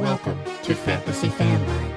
Welcome to Fantasy Fanline.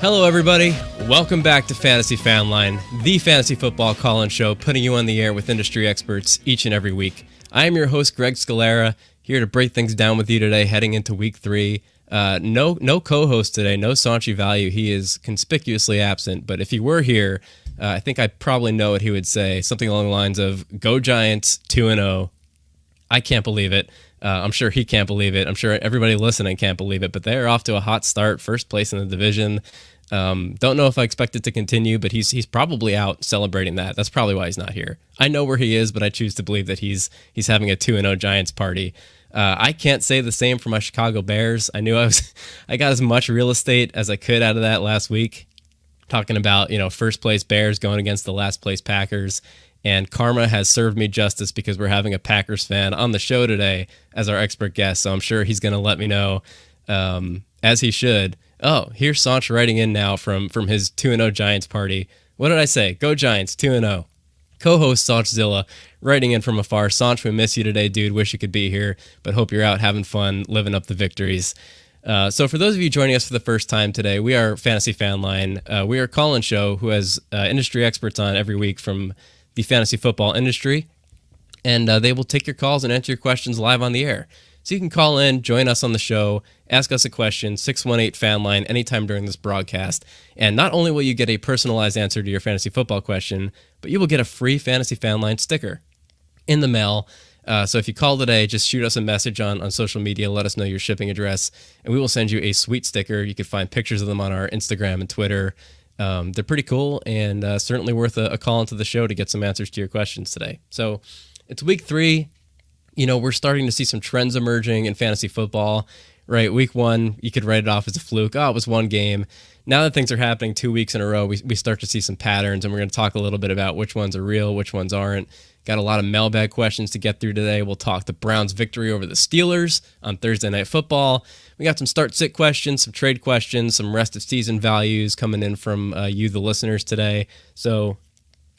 Hello, everybody. Welcome back to Fantasy Fanline, the fantasy football call-in show, putting you on the air with industry experts each and every week. I am your host, Greg Scalera, here to break things down with you today, heading into Week 3. No co-host today, no Sanchi Value. He is conspicuously absent, but if he were here, I think I probably know what he would say, something along the lines of, "Go Giants, 2-0. I can't believe it. I'm sure he can't believe it. I'm sure everybody listening can't believe it, but they're off to a hot start, first place in the division. Don't know if I expect it to continue, but he's probably out celebrating that. That's probably why he's not here. I know where he is, but I choose to believe that he's having a 2-0 Giants party. I can't say the same for my Chicago Bears. I knew I got as much real estate as I could out of that last week, talking about, first place Bears going against the last place Packers. And karma has served me justice because we're having a Packers fan on the show today as our expert guest. So I'm sure he's going to let me know, as he should. Oh, here's Sanch writing in now from his 2-0 Giants party. What did I say? Go Giants, 2-0. Co-host Sanchzilla writing in from afar. Sanch, we miss you today, dude. Wish you could be here, but hope you're out having fun, living up the victories. So for those of you joining us for the first time today, we are Fantasy Fanline. We are a call-in show who has industry experts on every week from the fantasy football industry, and they will take your calls and answer your questions live on the air. So you can call in, join us on the show, ask us a question, 618-FANLINE, anytime during this broadcast. And not only will you get a personalized answer to your fantasy football question, but you will get a free Fantasy Fanline sticker in the mail. So if you call today, just shoot us a message on social media, let us know your shipping address, and we will send you a sweet sticker. You can find pictures of them on our Instagram and Twitter. They're pretty cool and certainly worth a call into the show to get some answers to your questions today. So it's Week 3. We're starting to see some trends emerging in fantasy football, right? Week 1, you could write it off as a fluke. Oh, it was one game. Now that things are happening 2 weeks in a row, we start to see some patterns, and we're going to talk a little bit about which ones are real, which ones aren't. Got a lot of mailbag questions to get through today. We'll talk the Browns' victory over the Steelers on Thursday Night Football. We got some start-sit questions, some trade questions, some rest of season values coming in from you, the listeners, today. So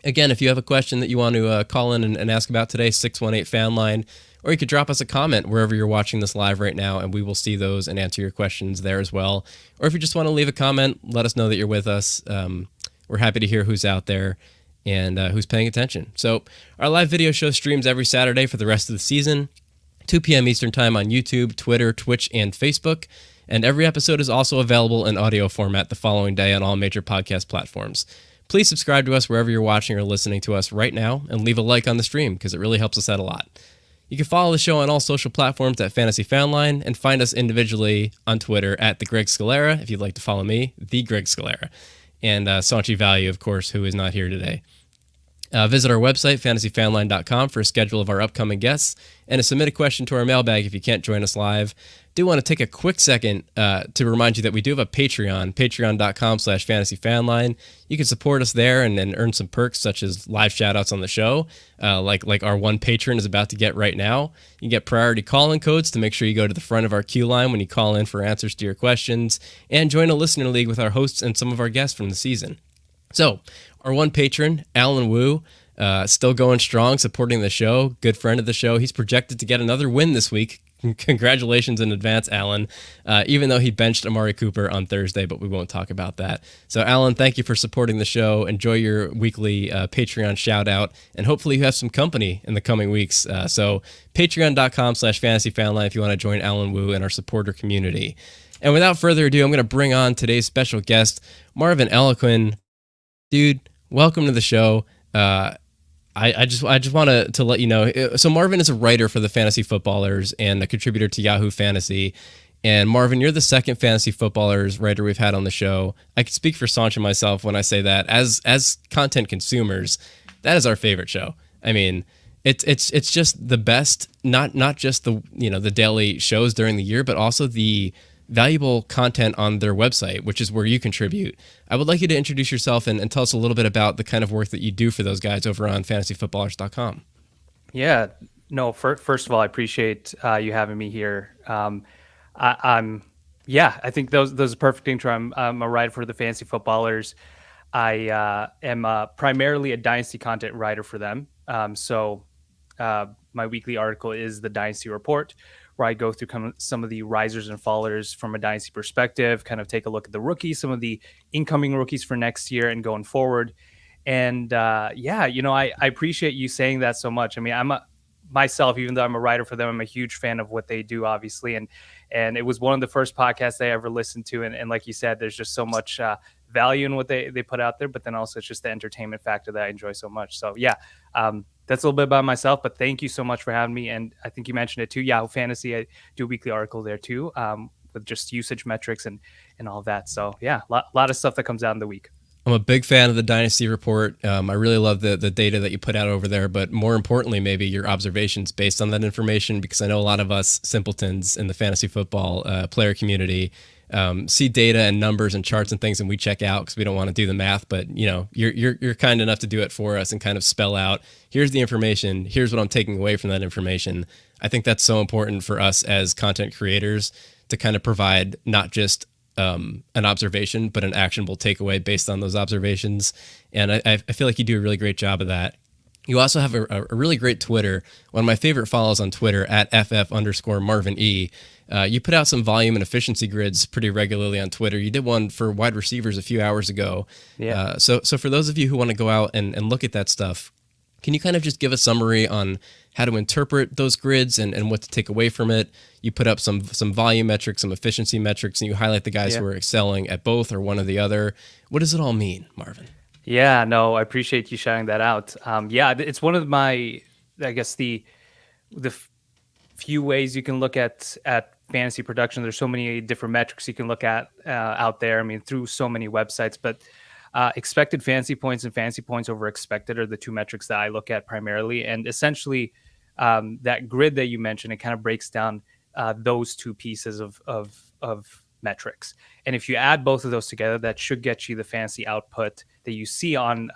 again, if you have a question that you want to call in and ask about today, 618-FANLINE, or you could drop us a comment wherever you're watching this live right now, and we will see those and answer your questions there as well. Or if you just want to leave a comment, let us know that you're with us. We're happy to hear who's out there and who's paying attention. So our live video show streams every Saturday for the rest of the season, 2 p.m. Eastern Time on YouTube, Twitter, Twitch, and Facebook. And every episode is also available in audio format the following day on all major podcast platforms. Please subscribe to us wherever you're watching or listening to us right now, and leave a like on the stream because it really helps us out a lot. You can follow the show on all social platforms at Fantasy Fanline, and find us individually on Twitter at The Greg Scalera, if you'd like to follow me, The Greg Scalera, and Sanchi Value, of course, who is not here today. Visit our website, fantasyfanline.com, for a schedule of our upcoming guests, and to submit a question to our mailbag if you can't join us live. Do want to take a quick second to remind you that we do have a Patreon, patreon.com/fantasyfanline. You can support us there and earn some perks such as live shout-outs on the show, like our one patron is about to get right now. You can get priority call-in codes to make sure you go to the front of our queue line when you call in for answers to your questions, and join a listener league with our hosts and some of our guests from the season. So, our one patron, Alan Wu, still going strong, supporting the show, good friend of the show. He's projected to get another win this week. Congratulations in advance, Alan, even though he benched Amari Cooper on Thursday, but we won't talk about that. So, Alan, thank you for supporting the show. Enjoy your weekly Patreon shout-out, and hopefully you have some company in the coming weeks. So, patreon.com/fantasyfanline if you want to join Alan Wu and our supporter community. And without further ado, I'm going to bring on today's special guest, Marvin Elequin. Dude, welcome to the show. I just want to let you know. So Marvin is a writer for the Fantasy Footballers and a contributor to Yahoo Fantasy. And Marvin, you're the second Fantasy Footballers writer we've had on the show. I can speak for Sanch and myself when I say that. As content consumers, that is our favorite show. I mean, it's just the best. Not just the the daily shows during the year, but also the valuable content on their website, which is where you contribute. I would like you to introduce yourself and tell us a little bit about the kind of work that you do for those guys over on fantasyfootballers.com. Yeah, no, first of all, I appreciate you having me here. I think those are perfect intro. I'm a writer for the Fantasy Footballers. I am primarily a Dynasty content writer for them. So my weekly article is the Dynasty Report, where I go through some of the risers and fallers from a Dynasty perspective, kind of take a look at the rookies, some of the incoming rookies for next year and going forward. And I appreciate you saying that so much. I mean, myself, even though I'm a writer for them, I'm a huge fan of what they do, obviously. And it was one of the first podcasts I ever listened to. And like you said, there's just so much value in what they put out there, but then also it's just the entertainment factor that I enjoy so much. So that's a little bit about myself, but thank you so much for having me. And I think you mentioned it too, Yahoo Fantasy. I do a weekly article there too, with just usage metrics and all that. So a lot of stuff that comes out in the week. I'm a big fan of the Dynasty Report. I really love the data that you put out over there, but more importantly, maybe your observations based on that information, because I know a lot of us simpletons in the fantasy football player community see data and numbers and charts and things, and we check out because we don't want to do the math. But you're kind enough to do it for us and kind of spell out, here's the information, here's what I'm taking away from that information. I think that's so important for us as content creators to kind of provide not just an observation, but an actionable takeaway based on those observations. And I feel like you do a really great job of that. You also have a really great Twitter. One of my favorite follows on Twitter at @FF_Marvin E. You put out some volume and efficiency grids pretty regularly on Twitter. You did one for wide receivers a few hours ago. Yeah. So for those of you who want to go out and look at that stuff, can you kind of just give a summary on how to interpret those grids and what to take away from it? You put up some volume metrics, some efficiency metrics, and you highlight the guys who are excelling at both or one or the other. What does it all mean, Marvin? Yeah, no, I appreciate you shouting that out. It's one of my, I guess, the few ways you can look at fantasy production. There's so many different metrics you can look at out there. I mean, through so many websites, but expected fantasy points and fantasy points over expected are the two metrics that I look at primarily. And essentially, that grid that you mentioned, it kind of breaks down those two pieces of metrics. And if you add both of those together, that should get you the fantasy output that you see on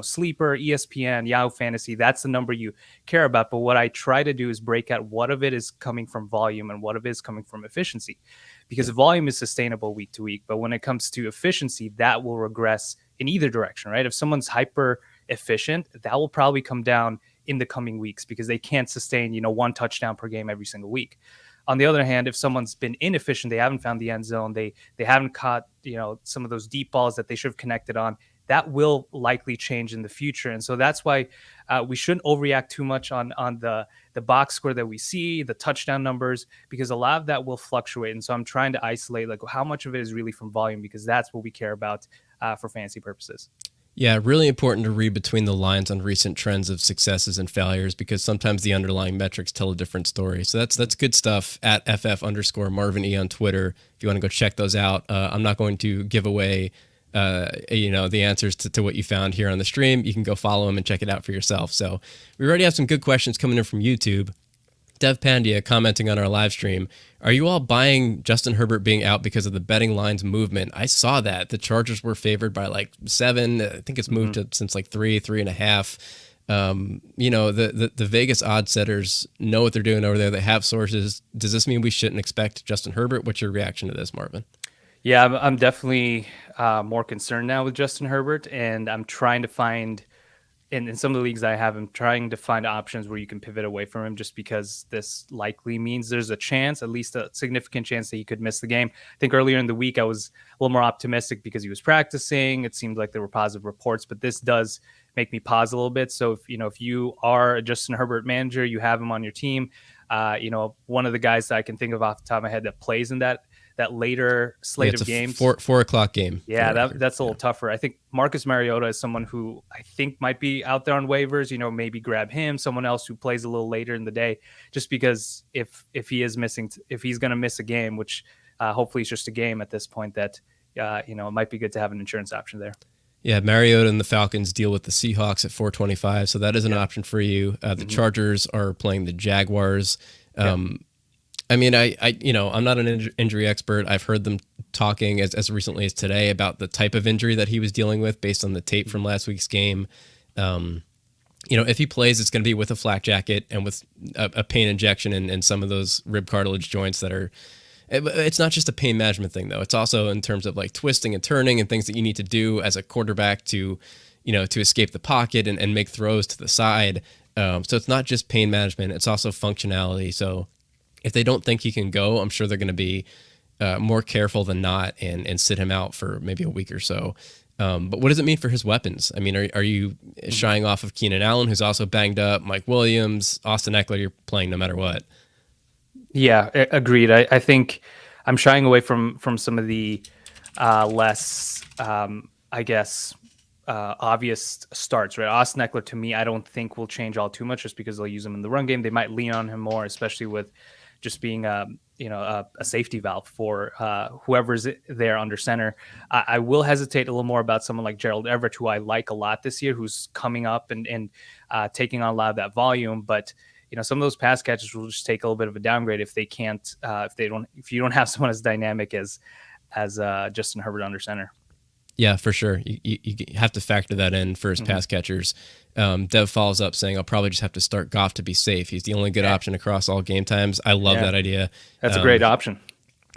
Sleeper, ESPN, Yahoo Fantasy. That's the number you care about. But what I try to do is break out what of it is coming from volume and what of it is coming from efficiency, because volume is sustainable week to week. But when it comes to efficiency, that will regress in either direction, right? If someone's hyper efficient, that will probably come down in the coming weeks because they can't sustain, one touchdown per game every single week. On the other hand, if someone's been inefficient, they haven't found the end zone, they haven't caught, some of those deep balls that they should have connected on, that will likely change in the future. And so that's why we shouldn't overreact too much on the box score that we see, the touchdown numbers, because a lot of that will fluctuate. And so I'm trying to isolate how much of it is really from volume, because that's what we care about for fantasy purposes. Yeah, really important to read between the lines on recent trends of successes and failures, because sometimes the underlying metrics tell a different story. So that's good stuff at @FF_Marvin E on Twitter. If you want to go check those out, I'm not going to give away the answers to what you found here on the stream. You can go follow them and check it out for yourself. So we already have some good questions coming in from YouTube. Dev Pandya commenting on our live stream. Are you all buying Justin Herbert being out because of the betting lines movement? I saw that the Chargers were favored by 7. I think it's moved to since 3.5. The Vegas odd setters know what they're doing over there. They have sources. Does this mean we shouldn't expect Justin Herbert? What's your reaction to this, Marvin? Yeah, I'm definitely more concerned now with Justin Herbert, and I'm trying to find, in some of the leagues I have, I'm trying to find options where you can pivot away from him, just because this likely means there's a chance, at least a significant chance, that he could miss the game. I think earlier in the week I was a little more optimistic because he was practicing. It seemed like there were positive reports, but this does make me pause a little bit. So if you are a Justin Herbert manager, you have him on your team, one of the guys that I can think of off the top of my head that plays in that later slate of games. 4 o'clock game. Yeah, that's a little tougher. I think Marcus Mariota is someone who I think might be out there on waivers. Maybe grab him, someone else who plays a little later in the day, just because if he is missing, if he's going to miss a game, which hopefully it's just a game at this point, that it might be good to have an insurance option there. Yeah, Mariota and the Falcons deal with the Seahawks at 4:25, so that is an option for you. The Chargers are playing the Jaguars. I mean, I'm not an injury expert. I've heard them talking as recently as today about the type of injury that he was dealing with based on the tape from last week's game. If he plays, it's going to be with a flak jacket and with a pain injection and some of those rib cartilage joints that are. It's not just a pain management thing, though. It's also in terms of like twisting and turning and things that you need to do as a quarterback to escape the pocket and make throws to the side. So it's not just pain management. It's also functionality. So if they don't think he can go, I'm sure they're going to be more careful than not and sit him out for maybe a week or so. But what does it mean for his weapons? I mean, are you shying off of Keenan Allen, who's also banged up, Mike Williams, Austin Eckler, you're playing no matter what? Yeah, agreed. I think I'm shying away from some of the less, obvious starts, right? Austin Eckler, to me, I don't think will change all too much just because they'll use him in the run game. They might lean on him more, especially with just being a safety valve for whoever's there under center. I will hesitate a little more about someone like Gerald Everett, who I like a lot this year, who's coming up and taking on a lot of that volume. But some of those pass catches will just take a little bit of a downgrade if they can't, if you don't have someone as dynamic as Justin Herbert under center. Yeah, for sure. You have to factor that in for his pass catchers. Dev follows up saying, I'll probably just have to start Goff to be safe. He's the only good option across all game times. I love that idea. That's a great option.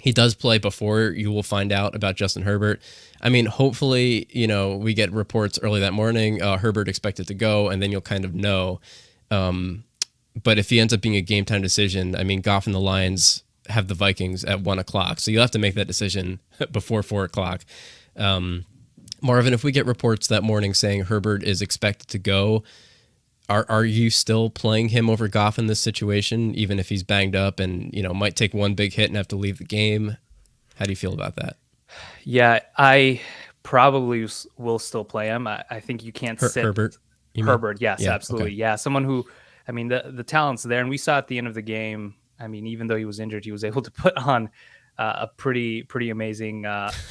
He does play before you will find out about Justin Herbert. I mean, hopefully, we get reports early that morning, Herbert expected to go, and then you'll kind of know. But if he ends up being a game time decision, I mean, Goff and the Lions have the Vikings at 1:00. So you'll have to make that decision before 4:00. Marvin, if we get reports that morning saying Herbert is expected to go, are you still playing him over Goff in this situation, even if he's banged up and might take one big hit and have to leave the game? How do you feel about that? Yeah, I probably will still play him. I think you can't sit Herbert. Herbert, yes, Yeah, absolutely. okay. Yeah, someone who, I mean, the talent's there, and we saw at the end of the game. I mean, even though he was injured, he was able to put on a pretty amazing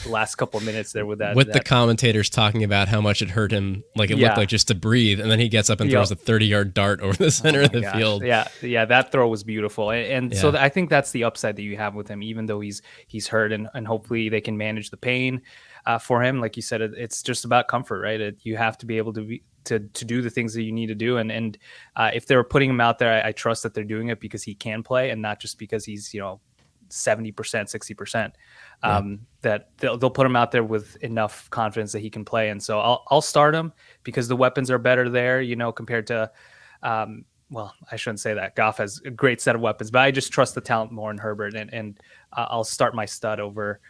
last couple of minutes there with that. The commentators talking about how much it hurt him, like it looked like just to breathe, and then he gets up and throws a 30-yard dart over the center of the field. Yeah, that throw was beautiful, and so I think that's the upside that you have with him, even though he's hurt, and hopefully they can manage the pain for him. Like you said, it's just about comfort, right? You have to be able to do the things that you need to do, and if they're putting him out there, I trust that they're doing it because he can play and not just because he's 70%, 60%, that they'll put him out there with enough confidence that he can play. And so I'll start him because the weapons are better there, compared to, well, I shouldn't say that. Goff has a great set of weapons, but I just trust the talent more in Herbert, and I'll start my stud over,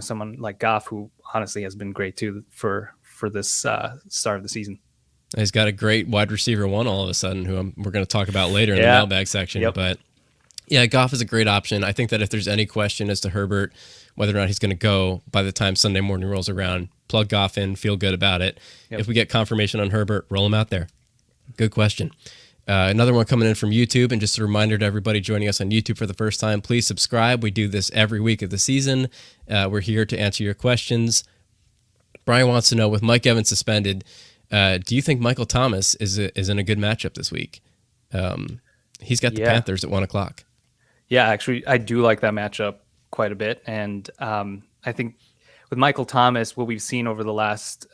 someone like Goff, who honestly has been great too for this start of the season. He's got a great wide receiver one all of a sudden, who we're going to talk about later in the mailbag section. Yep. But yeah, Goff is a great option. I think that if there's any question as to Herbert, whether or not he's going to go by the time Sunday morning rolls around, plug Goff in, feel good about it. Yep. If we get confirmation on Herbert, roll him out there. Good question. Another one coming in from YouTube, and just a reminder to everybody joining us on YouTube for the first time, please subscribe. We do this every week of the season. We're here to answer your questions. Brian wants to know, with Mike Evans suspended, do you think Michael Thomas is in a good matchup this week? He's got the Panthers at 1:00. Yeah, actually, I do like that matchup quite a bit. And I think with Michael Thomas, what we've seen over the last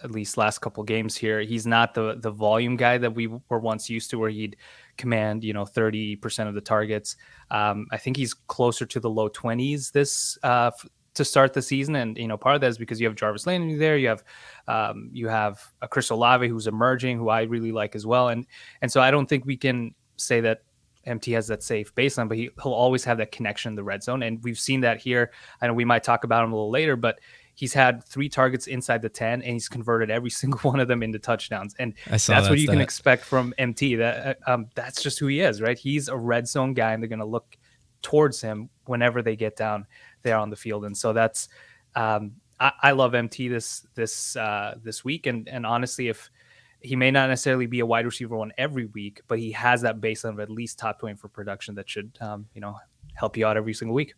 couple games here, he's not the volume guy that we were once used to, where he'd command 30% of the targets. I think he's closer to the low 20s to start the season, and part of that is because you have Jarvis Landry there. You have a Chris Olave who's emerging, who I really like as well. And so I don't think we can say that MT has that safe baseline, but he'll always have that connection in the red zone. And we've seen that here. I know we might talk about him a little later, but he's had 3 targets inside the 10, and he's converted every single one of them into touchdowns. And that's what you can expect from MT. That's just who he is, right? He's a red zone guy, and they're going to look towards him whenever they get down there on the field. And so that's I love MT this week. And honestly, if he may not necessarily be a wide receiver one every week, but he has that baseline of at least top 20 for production that should, help you out every single week.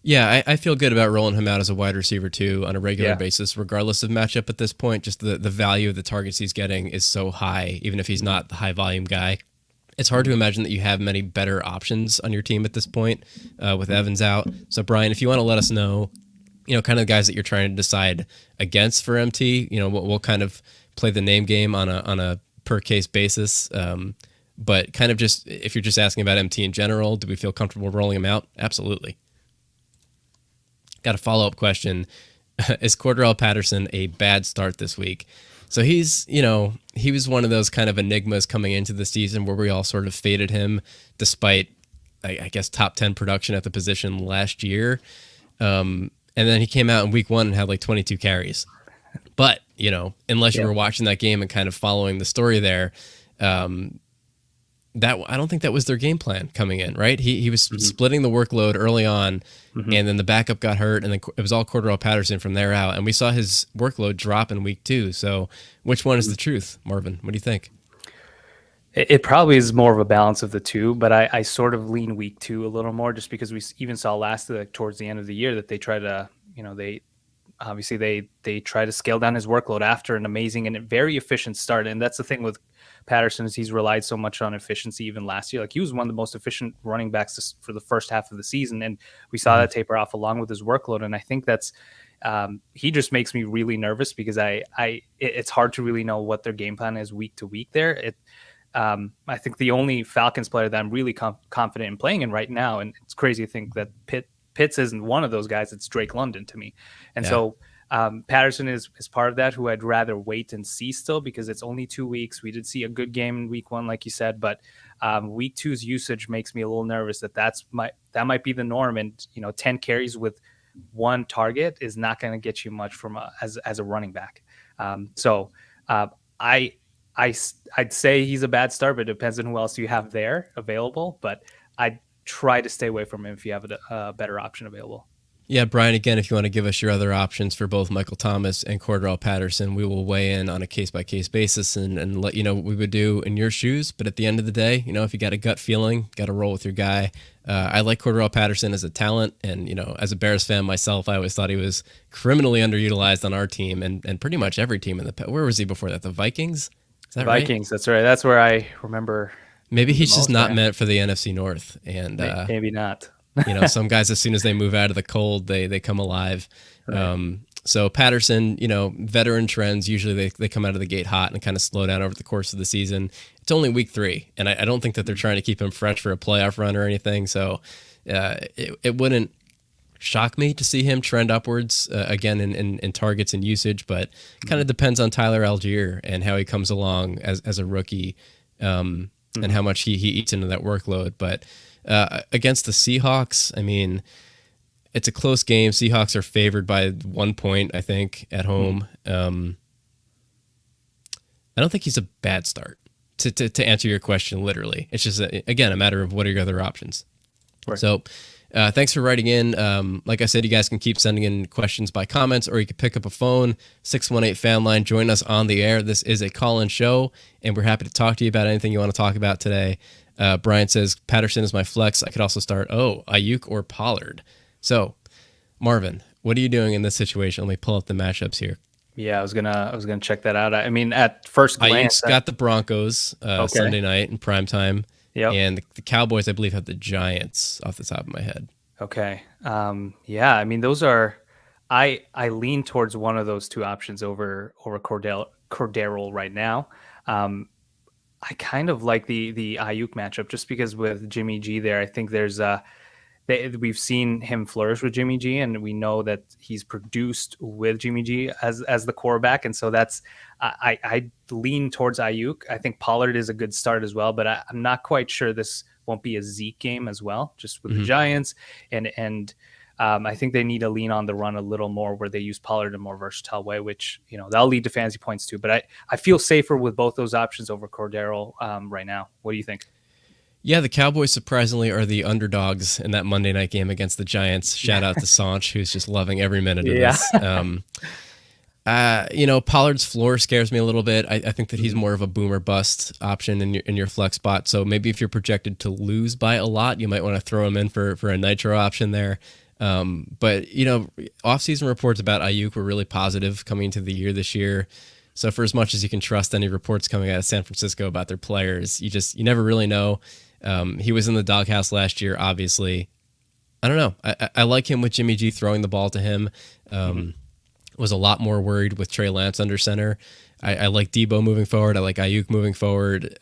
Yeah, I feel good about rolling him out as a wide receiver too on a regular basis, regardless of matchup at this point. Just the value of the targets he's getting is so high, even if he's not the high volume guy. it's hard to imagine that you have many better options on your team at this point with Evans out. So, Brian, if you want to let us know, kind of the guys that you're trying to decide against for MT, we'll kind of play the name game on a per case basis. But kind of just, if you're just asking about MT in general, do we feel comfortable rolling him out? Absolutely. Got a follow-up question. Is Cordarrelle Patterson a bad start this week? So he's, he was one of those kind of enigmas coming into the season where we all sort of faded him despite, I guess, top 10 production at the position last year. And then he came out in week 1 and had like 22 carries. But, unless you were watching that game and kind of following the story there, that I don't think that was their game plan coming in, right? He was splitting the workload early on, and then the backup got hurt, and then it was all Cordarrelle Patterson from there out. And we saw his workload drop in week 2. So which one is the truth, Marvin? What do you think? It probably is more of a balance of the two, but I sort of lean week 2 a little more just because we even saw towards the end of the year that they try to, they try to scale down his workload after an amazing and very efficient start. And that's the thing with Patterson is he's relied so much on efficiency even last year. Like he was one of the most efficient running backs for the first half of the season. And we saw that taper off along with his workload. And I think that's, he just makes me really nervous because it's hard to really know what their game plan is week to week there. I think the only Falcons player that I'm really confident in playing in right now, and it's crazy to think that Pitts isn't one of those guys. It's Drake London to me. And so Patterson is part of that, who I'd rather wait and see still because it's only 2 weeks. We did see a good game in week 1, like you said, but week 2's usage makes me a little nervous that might be the norm. And, 10 carries with 1 target is not going to get you much from as a running back. I'd say he's a bad start, but it depends on who else you have there available. But I'd try to stay away from him if you have a better option available. Yeah, Brian, again, if you want to give us your other options for both Michael Thomas and Cordarrelle Patterson, we will weigh in on a case-by-case basis and let you know what we would do in your shoes. But at the end of the day, if you got a gut feeling, got to roll with your guy. I like Cordarrelle Patterson as a talent. And, as a Bears fan myself, I always thought he was criminally underutilized on our team and pretty much every team where was he before that? The Vikings? Is that Vikings, right? That's right. That's where I remember. Maybe he's just not meant for the NFC North. And maybe not. Some guys, as soon as they move out of the cold, they come alive. Right. So Patterson, veteran trends, usually they come out of the gate hot and kind of slow down over the course of the season. It's only week 3, and I don't think that they're trying to keep him fresh for a playoff run or anything. So it wouldn't shock me to see him trend upwards again in targets and usage, but kind of depends on Tyler Algier and how he comes along as a rookie and how much he eats into that workload. But against the Seahawks, I mean, it's a close game. Seahawks are favored by 1 point, I think, at home. I don't think he's a bad start, to answer your question literally. It's just, again, a matter of what are your other options. Right. So thanks for writing in. Like I said, you guys can keep sending in questions by comments, or you can pick up a phone, 618 Fanline. Join us on the air. This is a call-in show, and we're happy to talk to you about anything you want to talk about today. Brian says, Patterson is my flex. I could also start, Ayuk or Pollard. So, Marvin, what are you doing in this situation? Let me pull up the matchups here. Yeah, I was gonna check that out. I mean, at first glance, Ayuk's got the Broncos Sunday night in primetime. Yep. And the Cowboys, I believe, have the Giants off the top of my head. Okay. Yeah, I mean, those are I lean towards one of those two options over Cordarrelle right now. I kind of like the Ayuk matchup just because with Jimmy G there, I think there's we've seen him flourish with Jimmy G, and we know that he's produced with Jimmy G as the quarterback, and so that's I lean towards Ayuk. I think Pollard is a good start as well, but I'm not quite sure this won't be a Zeke game as well, just with the Giants, and I think they need to lean on the run a little more, where they use Pollard in a more versatile way, which that'll lead to fantasy points too. But I feel safer with both those options over Cordarrelle right now. What do you think? Yeah, the Cowboys surprisingly are the underdogs in that Monday night game against the Giants. Shout out to Sanch, who's just loving every minute of this. Pollard's floor scares me a little bit. I think that he's more of a boomer bust option in your flex spot. So maybe if you're projected to lose by a lot, you might want to throw him in for a nitro option there. But off-season reports about Ayuk were really positive coming into the year this year. So for as much as you can trust any reports coming out of San Francisco about their players, you never really know. He was in the doghouse last year, obviously. I don't know. I like him with Jimmy G throwing the ball to him. Was a lot more worried with Trey Lance under center. I like Debo moving forward. I like Ayuk moving forward.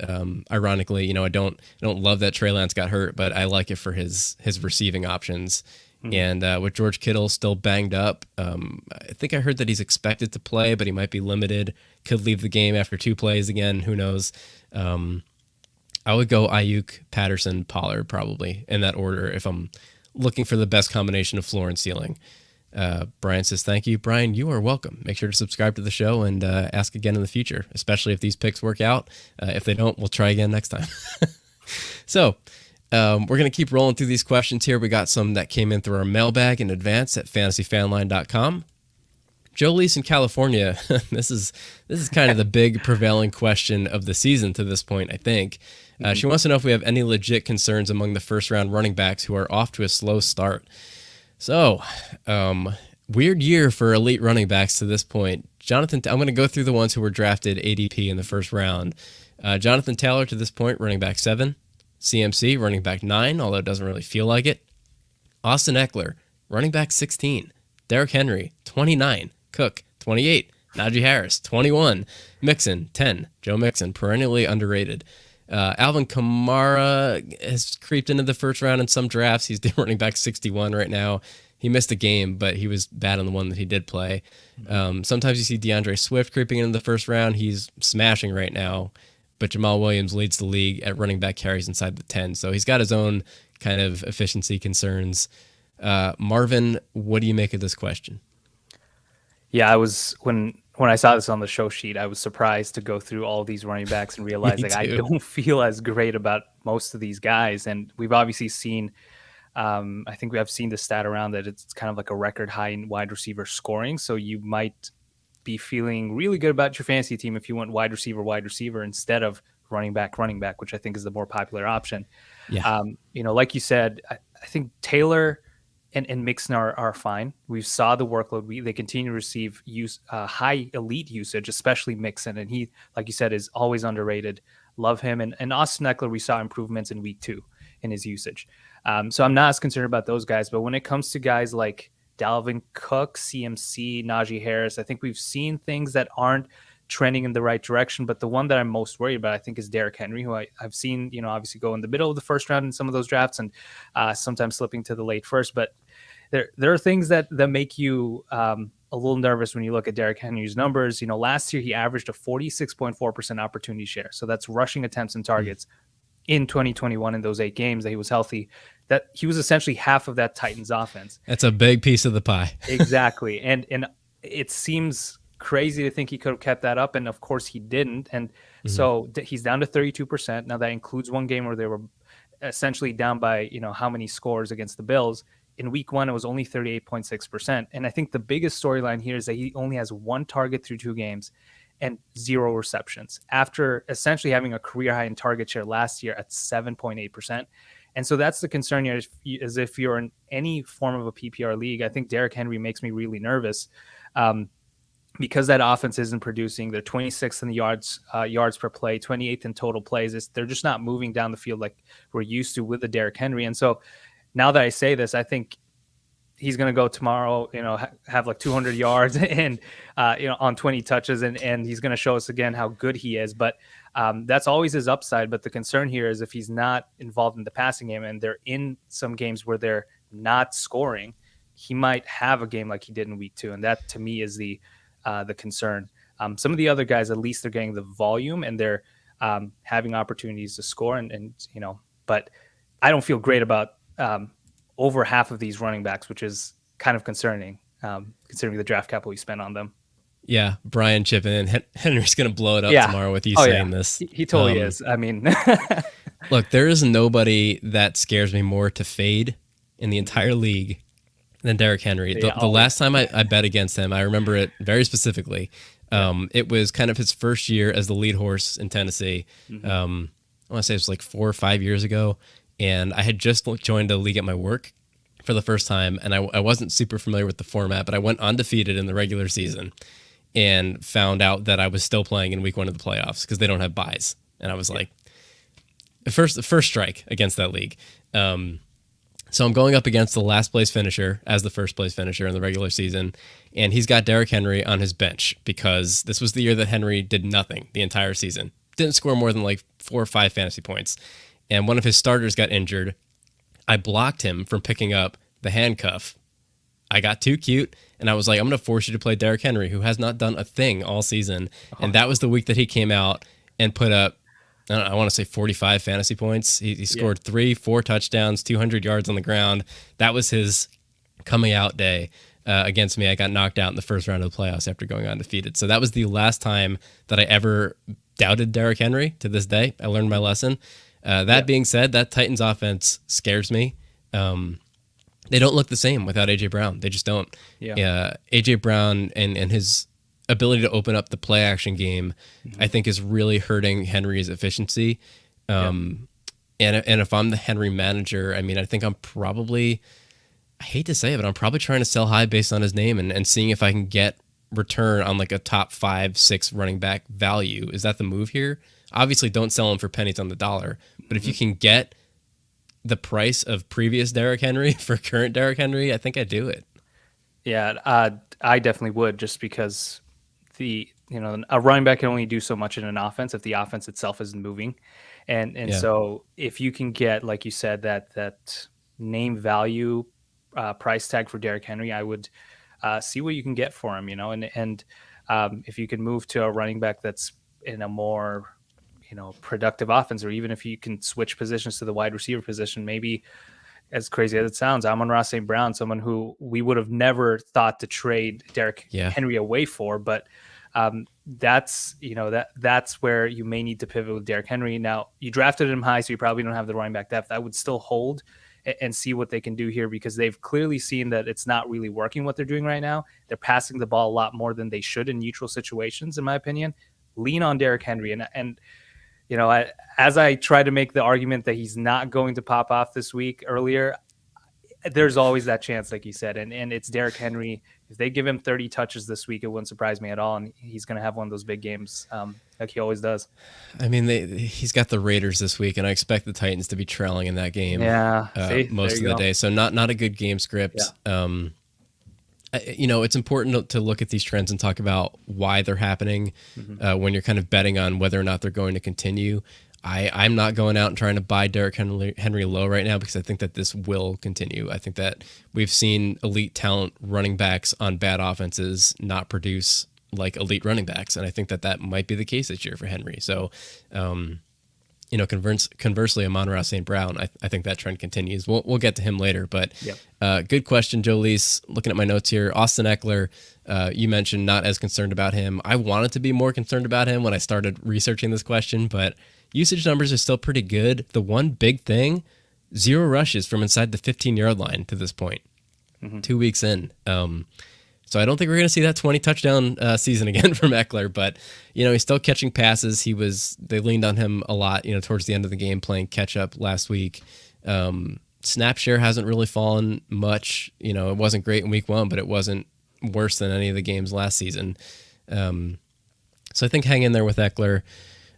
Ironically, I don't love that Trey Lance got hurt, but I like it for his receiving options. And with George Kittle still banged up, I think I heard that he's expected to play, but he might be limited. Could leave the game after 2 plays again. Who knows? I would go Ayuk, Patterson, Pollard probably in that order if I'm looking for the best combination of floor and ceiling. Brian says, thank you. Brian, you are welcome. Make sure to subscribe to the show and ask again in the future, especially if these picks work out. If they don't, we'll try again next time. So we're going to keep rolling through these questions here. We got some that came in through our mailbag in advance at fantasyfanline.com. Jolie's in California. This is kind of the big prevailing question of the season to this point, I think. She wants to know if we have any legit concerns among the first-round running backs who are off to a slow start. So, weird year for elite running backs to this point. Jonathan, I'm going to go through the ones who were drafted ADP in the first round. Jonathan Taylor to this point, running back 7. CMC, running back 9, although it doesn't really feel like it. Austin Eckler, running back 16. Derrick Henry, 29. Cook, 28. Najee Harris, 21. Mixon, 10. Joe Mixon, perennially underrated. Alvin Kamara has creeped into the first round in some drafts. He's running back 61 right now. He missed a game, but he was bad on the one that he did play. Sometimes you see DeAndre Swift creeping into the first round. He's smashing right now, but Jamal Williams leads the league at running back carries inside the 10. So he's got his own kind of efficiency concerns. Marvin, what do you make of this question? Yeah, I was when I saw this on the show sheet, I was surprised to go through all these running backs and realize I don't feel as great about most of these guys. And we've obviously seen, I think we have seen the stat around that it's kind of like a record high in wide receiver scoring. So you might be feeling really good about your fantasy team if you went wide receiver instead of running back, which I think is the more popular option. Yeah. Like you said, I think Taylor and Mixon are fine. We saw the workload. They continue to receive high elite usage, especially Mixon. And he, like you said, is always underrated. Love him. And Austin Eckler, we saw improvements in week 2 in his usage. So I'm not as concerned about those guys. But when it comes to guys like Dalvin Cook, CMC, Najee Harris, I think we've seen things that aren't trending in the right direction. But the one that I'm most worried about, I think, is Derrick Henry, who I've seen, obviously go in the middle of the first round in some of those drafts and sometimes slipping to the late first. But there are things that make you a little nervous when you look at Derrick Henry's numbers. Last year he averaged a 46.4% opportunity share. So that's rushing attempts and targets in 2021 in those 8 games that he was healthy. That he was essentially half of that Titans offense. That's a big piece of the pie. Exactly. And it seems crazy to think he could have kept that up. And of course he didn't. And so he's down to 32%. Now that includes one game where they were essentially down by, how many scores against the Bills. In week 1, it was only 38.6%. And I think the biggest storyline here is that he only has 1 target through 2 games and 0 receptions after essentially having a career high in target share last year at 7.8%. And so that's the concern here is if you're in any form of a PPR league. I think Derrick Henry makes me really nervous because that offense isn't producing. They're 26th in the yards per play, 28th in total plays. They're just not moving down the field like we're used to with the Derrick Henry. And so now that I say this, I think he's going to go tomorrow, have like 200 yards and, on 20 touches and he's going to show us again how good he is. But that's always his upside. But the concern here is if he's not involved in the passing game and they're in some games where they're not scoring, he might have a game like he did in week 2. And that to me is the concern. Some of the other guys, at least they're getting the volume and they're having opportunities to score and but I don't feel great about over half of these running backs, which is kind of concerning, considering the draft capital you spent on them. Yeah, Brian chipping in. Henry's going to blow it up tomorrow with you saying this. He totally is. I mean, look, there is nobody that scares me more to fade in the entire league than Derrick Henry. The last time I bet against him, I remember it very specifically. It was kind of his first year as the lead horse in Tennessee. I want to say it was like 4 or 5 years ago. And I had just joined a league at my work for the first time, and I wasn't super familiar with the format, but I went undefeated in the regular season. and found out that I was still playing in week 1 of the playoffs because they don't have buys. And I was like, first strike against that league. So I'm going up against the last place finisher as the first place finisher in the regular season. And he's got Derrick Henry on his bench because this was the year that Henry did nothing the entire season. Didn't score more than like 4 or 5 fantasy points. And one of his starters got injured. I blocked him from picking up the handcuff. I got too cute, and I was like, I'm going to force you to play Derrick Henry, who has not done a thing all season. And that was the week that he came out and put up, I want to say 45 fantasy points. He scored 4 touchdowns, 200 yards on the ground. That was his coming out day against me. I got knocked out in the first round of the playoffs after going undefeated. So that was the last time that I ever doubted Derrick Henry to this day. I learned my lesson. That being said, that Titans offense scares me. They don't look the same without A.J. Brown. They just don't. Yeah. A.J. Brown and his ability to open up the play action game, I think, is really hurting Henry's efficiency. And if I'm the Henry manager, I mean, I think I'm probably, I hate to say it, but I'm probably trying to sell high based on his name and seeing if I can get return on like a top 5-6 running back value. Is that the move here? Obviously, don't sell him for pennies on the dollar. But if you can get the price of previous Derrick Henry for current Derrick Henry, I think I'd do it. Yeah, I definitely would, just because a running back can only do so much in an offense if the offense itself isn't moving. And so if you can get, like you said, that name value price tag for Derrick Henry, I would see what you can get for him, and if you can move to a running back that's in a more productive offense, or even if you can switch positions to the wide receiver position, maybe, as crazy as it sounds, Amon-Ra St. Brown, someone who we would have never thought to trade Derrick Henry away for, but that's where you may need to pivot with Derrick Henry. Now, you drafted him high, so you probably don't have the running back depth. I would still hold and see what they can do here, because they've clearly seen that it's not really working what they're doing right now. They're passing the ball a lot more than they should in neutral situations, in my opinion. Lean on Derrick Henry, and as I try to make the argument that he's not going to pop off this week earlier, there's always that chance, like you said, and it's Derrick Henry. If they give him 30 touches this week, it wouldn't surprise me at all, and he's going to have one of those big games like he always does. I mean, he's got the Raiders this week, and I expect the Titans to be trailing in that game most of the day, so not a good game script. Yeah. It's important to look at these trends and talk about why they're happening when you're kind of betting on whether or not they're going to continue. I'm not going out and trying to buy Derrick Henry low right now, because I think that this will continue. I think that we've seen elite talent running backs on bad offenses not produce like elite running backs, and I think that might be the case this year for Henry. So, conversely, Amon-Ra St. Brown, I think that trend continues. We'll get to him later, but good question, Jolise. Looking at my notes here, Austin Eckler, you mentioned not as concerned about him. I wanted to be more concerned about him when I started researching this question, but usage numbers are still pretty good. The one big thing, 0 rushes from inside the 15-yard line to this point, 2 weeks in. So I don't think we're going to see that 20 touchdown season again from Eckler, but he's still catching passes. They leaned on him a lot, towards the end of the game, playing catch up last week. Snap share hasn't really fallen much. It wasn't great in week 1, but it wasn't worse than any of the games last season. So I think hang in there with Eckler.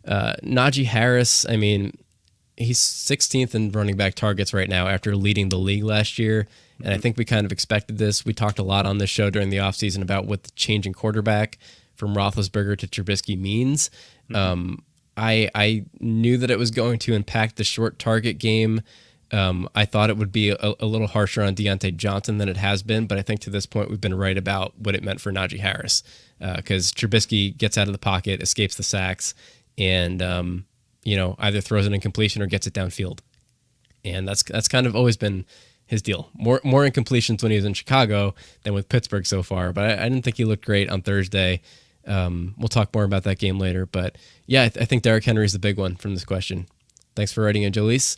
Najee Harris, I mean, he's 16th in running back targets right now after leading the league last year. And I think we kind of expected this. We talked a lot on this show during the offseason about what the changing quarterback from Roethlisberger to Trubisky means. I knew that it was going to impact the short target game. I thought it would be a little harsher on Deontay Johnson than it has been, but I think to this point we've been right about what it meant for Najee Harris, because Trubisky gets out of the pocket, escapes the sacks, and either throws an incompletion or gets it downfield. And that's kind of always been his deal. More incompletions when he was in Chicago than with Pittsburgh so far, but I didn't think he looked great on Thursday. We'll talk more about that game later, but yeah, I think Derrick Henry is the big one from this question. Thanks for writing in, Jolise.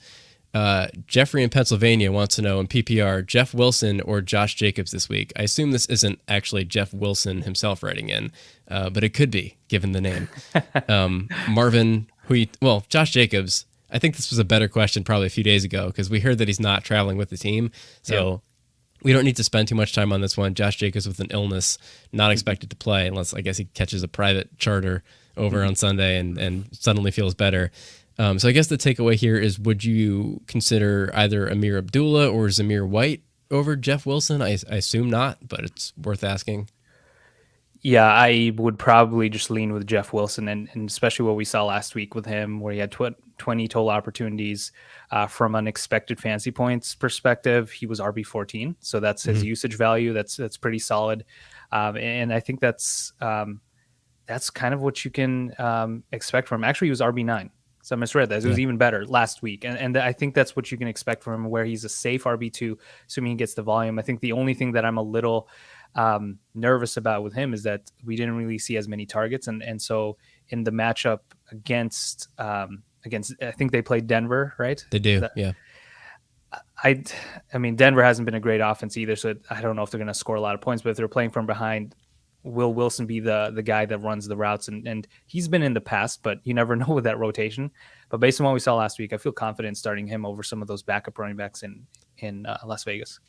Jeffrey in Pennsylvania wants to know, in PPR, Jeff Wilson or Josh Jacobs this week. I assume this isn't actually Jeff Wilson himself writing in, but it could be, given the name. Marvin, Josh Jacobs, I think this was a better question probably a few days ago, because we heard that he's not traveling with the team. So, We don't need to spend too much time on this one. Josh Jacobs with an illness, not expected to play unless I guess he catches a private charter over on Sunday and suddenly feels better. So I guess the takeaway here is, would you consider either Amir Abdullah or Zamir White over Jeff Wilson? I assume not, but it's worth asking. Yeah, I would probably just lean with Jeff Wilson, and especially what we saw last week with him, where he had 20 total opportunities from an expected fantasy points perspective. He was RB14, so that's his usage value. That's pretty solid, and I think that's kind of what you can expect from him. Actually, he was RB9. So I misread that. It was even better last week. And I think that's what you can expect from him, where he's a safe RB2, assuming he gets the volume. I think the only thing that I'm a little nervous about with him is that we didn't really see as many targets. And so in the matchup against I think they played Denver, right? They do, yeah. I mean, Denver hasn't been a great offense either, so I don't know if they're going to score a lot of points, but if they're playing from behind, will Wilson be the guy that runs the routes? And he's been in the past, but you never know with that rotation. But based on what we saw last week, I feel confident starting him over some of those backup running backs in Las Vegas.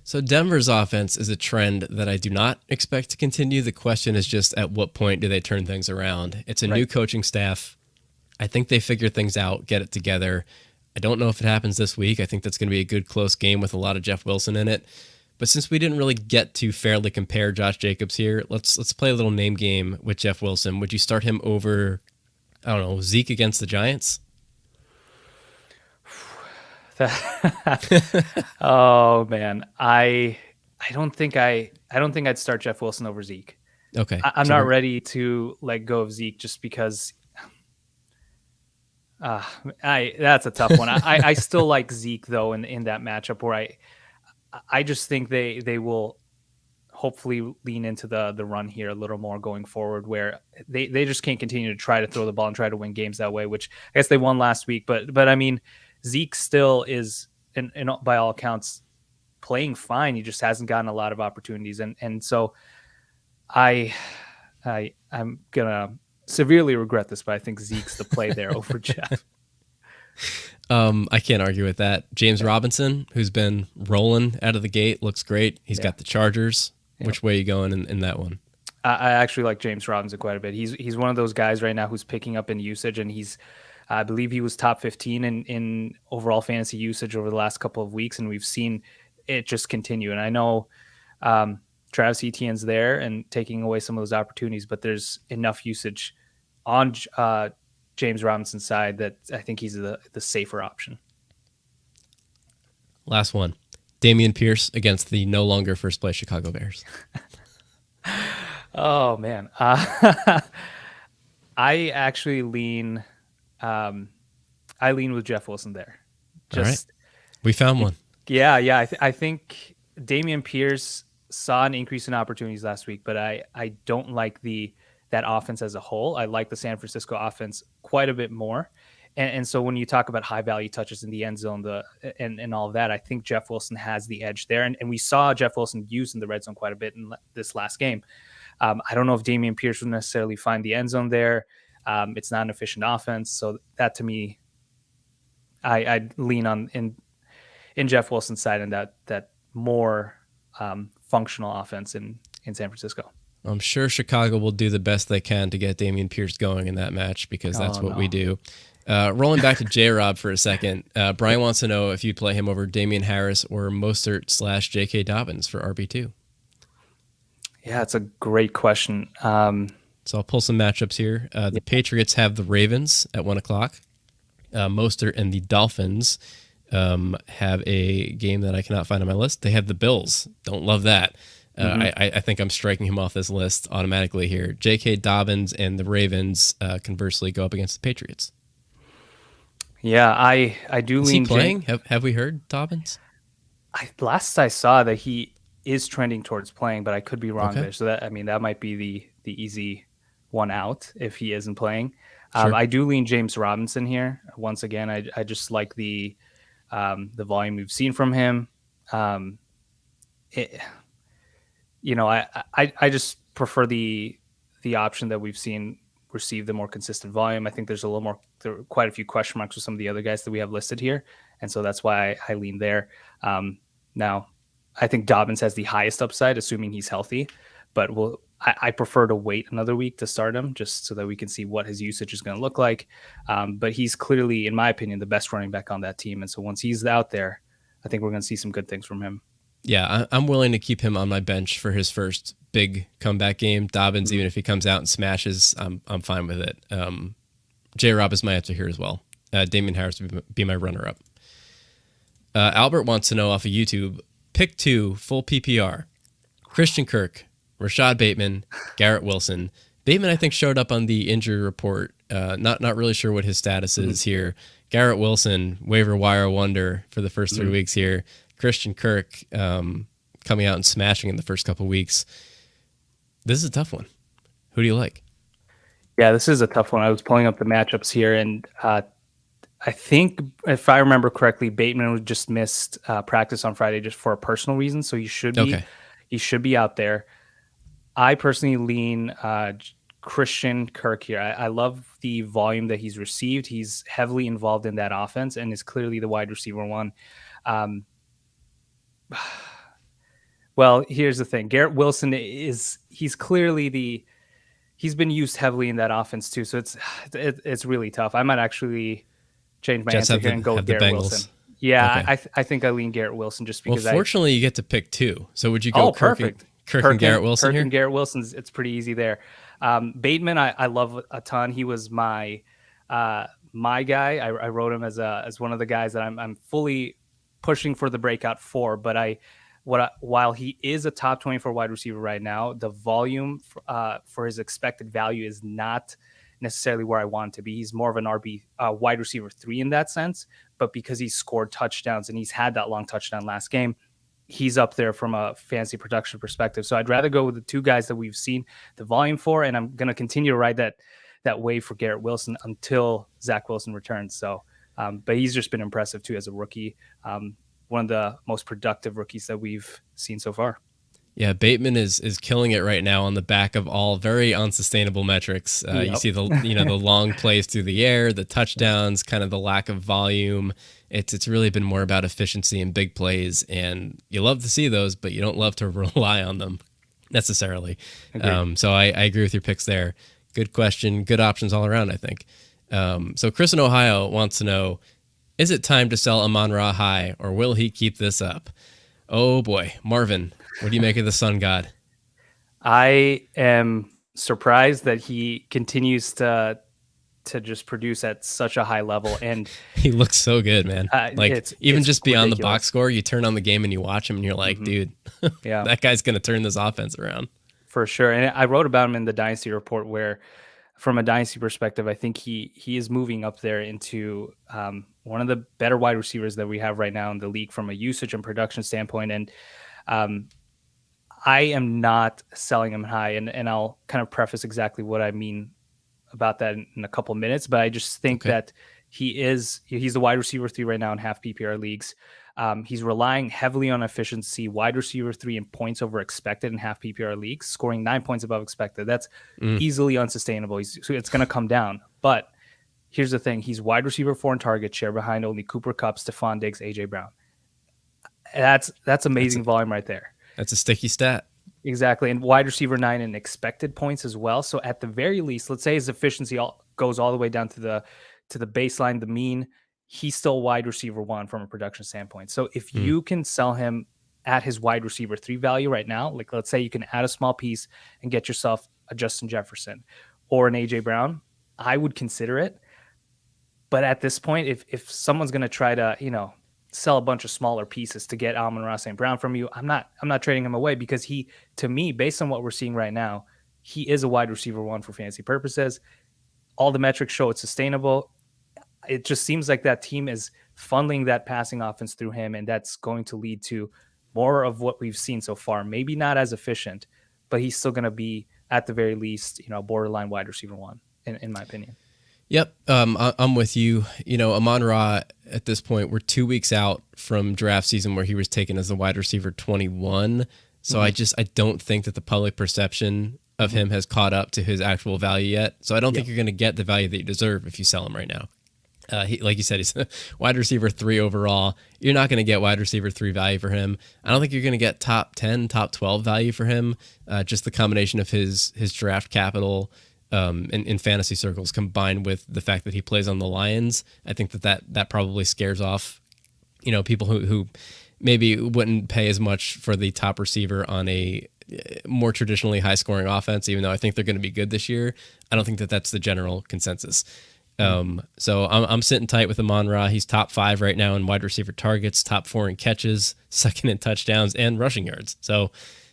So Denver's offense is a trend that I do not expect to continue. The question is just, at what point do they turn things around? It's a new coaching staff. I think they figure things out, get it together. I don't know if it happens this week. I think that's going to be a good close game with a lot of Jeff Wilson in it. But since we didn't really get to fairly compare Josh Jacobs here, let's play a little name game with Jeff Wilson. Would you start him over, I don't know, Zeke against the Giants? Oh man, I don't think I'd start Jeff Wilson over Zeke. Okay, I'm not ready to let go of Zeke just because. That's a tough one. I still like Zeke though in that matchup, where I just think they will hopefully lean into the run here a little more going forward, where they just can't continue to try to throw the ball and try to win games that way, which I guess they won last week. But I mean, Zeke still is, and by all accounts, playing fine. He just hasn't gotten a lot of opportunities. And so I'm going to severely regret this, but I think Zeke's the play there over Jeff. I can't argue with that. James Robinson, who's been rolling out of the gate, looks great. He's got the Chargers. Yep. Which way are you going in that one? I actually like James Robinson quite a bit. He's one of those guys right now who's picking up in usage, and I believe he was top 15 in overall fantasy usage over the last couple of weeks, and we've seen it just continue. And I know Travis Etienne's there and taking away some of those opportunities, but there's enough usage on James Robinson's side that I think he's the safer option. Last one. Dameon Pierce against the no longer first place Chicago Bears. Oh man. I actually lean with Jeff Wilson there. All right. We found one. Yeah. I think Dameon Pierce saw an increase in opportunities last week, but I don't like that offense as a whole. I like the San Francisco offense quite a bit more. And so when you talk about high value touches in the end zone, and all of that, I think Jeff Wilson has the edge there. And we saw Jeff Wilson used in the red zone quite a bit in this last game. I don't know if Dameon Pierce would necessarily find the end zone there. It's not an efficient offense. So that, to me, I'd lean on in Jeff Wilson's side, and that more functional offense in San Francisco. I'm sure Chicago will do the best they can to get Dameon Pierce going in that match, because that's what we do. Rolling back to J-Rob for a second, Brian wants to know if you'd play him over Damian Harris or Mostert/J.K. Dobbins for RB2. Yeah, it's a great question. So I'll pull some matchups here. The Patriots have the Ravens at 1 o'clock. Mostert and the Dolphins have a game that I cannot find on my list. They have the Bills. Don't love that. I think I'm striking him off this list automatically here. J.K. Dobbins and the Ravens conversely go up against the Patriots. Yeah, I do lean. Is he playing? Have we heard Dobbins? Last I saw that he is trending towards playing, but I could be wrong there. So that might be the easy one out if he isn't playing. Sure. I do lean James Robinson here. Once again, I just like the volume we've seen from him. I just prefer the option that we've seen receive the more consistent volume. I think there are quite a few question marks with some of the other guys that we have listed here, and so that's why I lean there. Now, I think Dobbins has the highest upside, assuming he's healthy. But I prefer to wait another week to start him just so that we can see what his usage is going to look like. But he's clearly, in my opinion, the best running back on that team. And so once he's out there, I think we're going to see some good things from him. Yeah, I'm willing to keep him on my bench for his first big comeback game. Dobbins, even if he comes out and smashes, I'm fine with it. J-Rob is my answer here as well. Damian Harris would be my runner-up. Albert wants to know off of YouTube, pick 2, full PPR. Christian Kirk, Rashad Bateman, Garrett Wilson. Bateman, I think, showed up on the injury report. Not really sure what his status is here. Garrett Wilson, waiver wire wonder for the first 3 weeks here. Christian Kirk coming out and smashing in the first couple weeks. This is a tough one. Who do you like? Yeah, this is a tough one. I was pulling up the matchups here, and I think, if I remember correctly, Bateman just missed practice on Friday just for a personal reason, so he should be out there. I personally lean Christian Kirk here. I love the volume that he's received. He's heavily involved in that offense and is clearly the wide receiver one. Well, here's the thing. Garrett Wilson he's clearly he's been used heavily in that offense too. So it's really tough. I might actually change my answer here and go with Garrett Wilson. Yeah, okay. I think I lean Garrett Wilson just because. Well, fortunately, you get to pick 2. So would you go Kirk and Garrett Wilson here? Kirk and Garrett Wilson's, it's pretty easy there. Bateman, I love a ton. He was my guy. I wrote him as one of the guys that I'm fully pushing for the breakout for. But while he is a top 24 wide receiver right now, the volume for his expected value is not necessarily where I want to be. He's more of an RB wide receiver 3 in that sense, but because he's scored touchdowns and he's had that long touchdown last game, he's up there from a fantasy production perspective. So I'd rather go with the 2 guys that we've seen the volume for, and I'm going to continue to ride that wave for Garrett Wilson until Zach Wilson returns. So, but he's just been impressive too as a rookie. One of the most productive rookies that we've seen so far. Yeah, Bateman is killing it right now on the back of all very unsustainable metrics. You see the long plays through the air, the touchdowns, kind of the lack of volume. It's really been more about efficiency and big plays, and you love to see those, but you don't love to rely on them necessarily. So I agree with your picks there. Good question, good options all around, I think. So Chris in Ohio wants to know, is it time to sell Amon-Ra high, or will he keep this up? Oh boy, Marvin, what do you make of the Sun God? I am surprised that he continues to just produce at such a high level, and he looks so good, man. It's just beyond ridiculous. The box score, you turn on the game and you watch him, and you're like, dude, yeah, that guy's gonna turn this offense around for sure. And I wrote about him in the Dynasty report, where, from a Dynasty perspective, I think he is moving up there into one of the better wide receivers that we have right now in the league from a usage and production standpoint. And I am not selling him high, and I'll kind of preface exactly what I mean about that in a couple of minutes. But I just think that he's the wide receiver 3 right now in half PPR leagues. He's relying heavily on efficiency, wide receiver 3 in points over expected in half PPR leagues, scoring 9 points above expected. That's easily unsustainable. So it's going to come down. But here's the thing. He's wide receiver 4 in target share behind only Cooper Kupp, Stephon Diggs, AJ Brown. That's amazing volume right there. That's a sticky stat. Exactly. And wide receiver 9 in expected points as well. So at the very least, let's say his efficiency goes all the way down to the baseline, the mean, he's still wide receiver 1 from a production standpoint. So if you can sell him at his wide receiver 3 value right now, like let's say you can add a small piece and get yourself a Justin Jefferson or an AJ Brown, I would consider it. But at this point, if someone's going to try to, sell a bunch of smaller pieces to get Amon-Ra St. Brown from you, I'm not trading him away, because he, to me, based on what we're seeing right now, he is a wide receiver 1 for fantasy purposes. All the metrics show it's sustainable. It just seems like that team is funneling that passing offense through him, and that's going to lead to more of what we've seen so far. Maybe not as efficient, but he's still going to be, at the very least, borderline wide receiver 1, in my opinion. Yep, I'm with you. Amon-Ra, at this point, we're 2 weeks out from draft season where he was taken as the wide receiver 21. So I don't think that the public perception of him has caught up to his actual value yet. So I don't think you're going to get the value that you deserve if you sell him right now. Like you said, he's a wide receiver 3 overall. You're not going to get wide receiver 3 value for him. I don't think you're going to get top 10, top 12 value for him. Just the combination of his draft capital in fantasy circles combined with the fact that he plays on the Lions. I think that probably scares off, people who maybe wouldn't pay as much for the top receiver on a more traditionally high scoring offense, even though I think they're going to be good this year. I don't think that's the general consensus. So I'm sitting tight with Amon-Ra. He's top 5 right now in wide receiver targets, top 4 in catches, second in touchdowns and rushing yards. So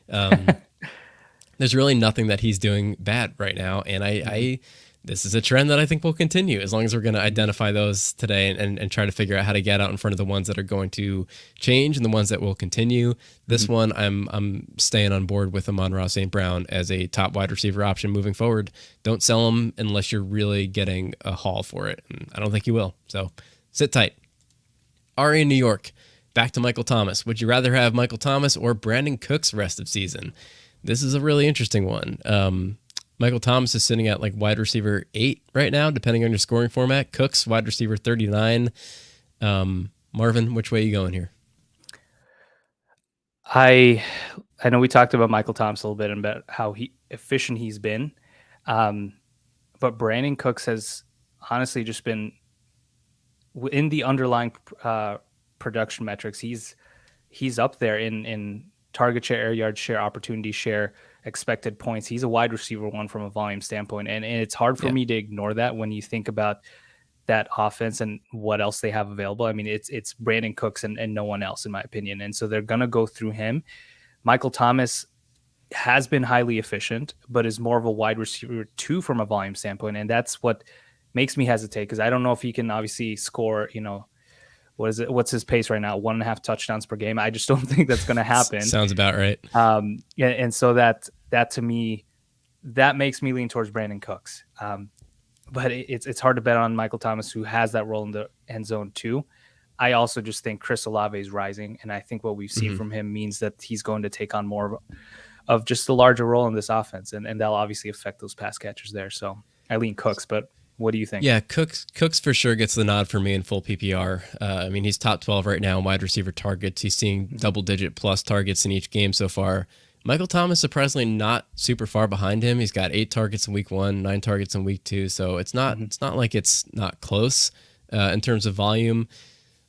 there's really nothing that he's doing bad right now. And this is a trend that I think will continue as long as we're going to identify those today and try to figure out how to get out in front of the ones that are going to change and the ones that will continue. This one, I'm staying on board with Amon-Ra St. Brown as a top wide receiver option moving forward. Don't sell him unless you're really getting a haul for it. And I don't think you will. So sit tight. Ari in New York, back to Michael Thomas. Would you rather have Michael Thomas or Brandon Cooks rest of season? This is a really interesting one. Michael Thomas is sitting at like wide receiver 8 right now, depending on your scoring format. Cooks, wide receiver 39. Marvin, which way are you going here? I know we talked about Michael Thomas a little bit and about how efficient he's been. But Brandon Cooks has honestly just been in the underlying production metrics. He's up there in target share, air yard share, opportunity share, expected points. He's a wide receiver 1 from a volume standpoint. And it's hard for me to ignore that when you think about that offense and what else they have available. I mean, it's Brandon Cooks and no one else, in my opinion. And so they're going to go through him. Michael Thomas has been highly efficient, but is more of a wide receiver 2 from a volume standpoint. And that's what makes me hesitate, because I don't know if he can obviously score, what's his pace right now? 1.5 touchdowns per game. I just don't think that's going to happen. Sounds about right. And so that to me, that makes me lean towards Brandon Cooks. But it's hard to bet on Michael Thomas, who has that role in the end zone too. I also just think Chris Olave is rising, and I think what we've seen from him means that he's going to take on more of just a larger role in this offense, and that'll obviously affect those pass catchers there. So I lean Cooks, but what do you think? Yeah, Cooks for sure gets the nod for me in full PPR. I mean, he's top 12 right now in wide receiver targets. He's seeing double-digit plus targets in each game so far. Michael Thomas, surprisingly, not super far behind him. He's got 8 targets in week 1, 9 targets in week 2. So it's not like it's not close in terms of volume.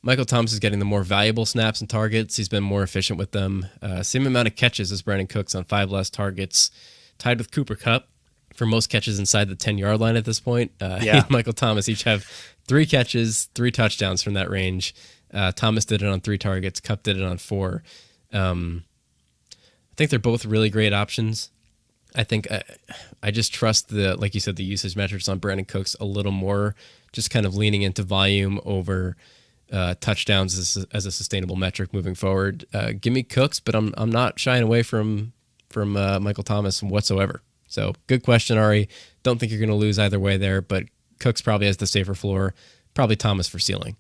Michael Thomas is getting the more valuable snaps and targets. He's been more efficient with them. Same amount of catches as Brandon Cooks on 5 less targets, tied with Cooper Kupp for most catches inside the 10-yard line at this point. He and Michael Thomas each have 3 catches, 3 touchdowns from that range. Thomas did it on 3 targets. Kupp did it on 4. I think they're both really great options. I think I just trust like you said, the usage metrics on Brandon Cooks a little more, just kind of leaning into volume over touchdowns as a sustainable metric moving forward. Give me Cooks, but I'm not shying away from Michael Thomas whatsoever. So good question, Ari. Don't think you're going to lose either way there, but Cooks probably has the safer floor, probably Thomas for ceiling.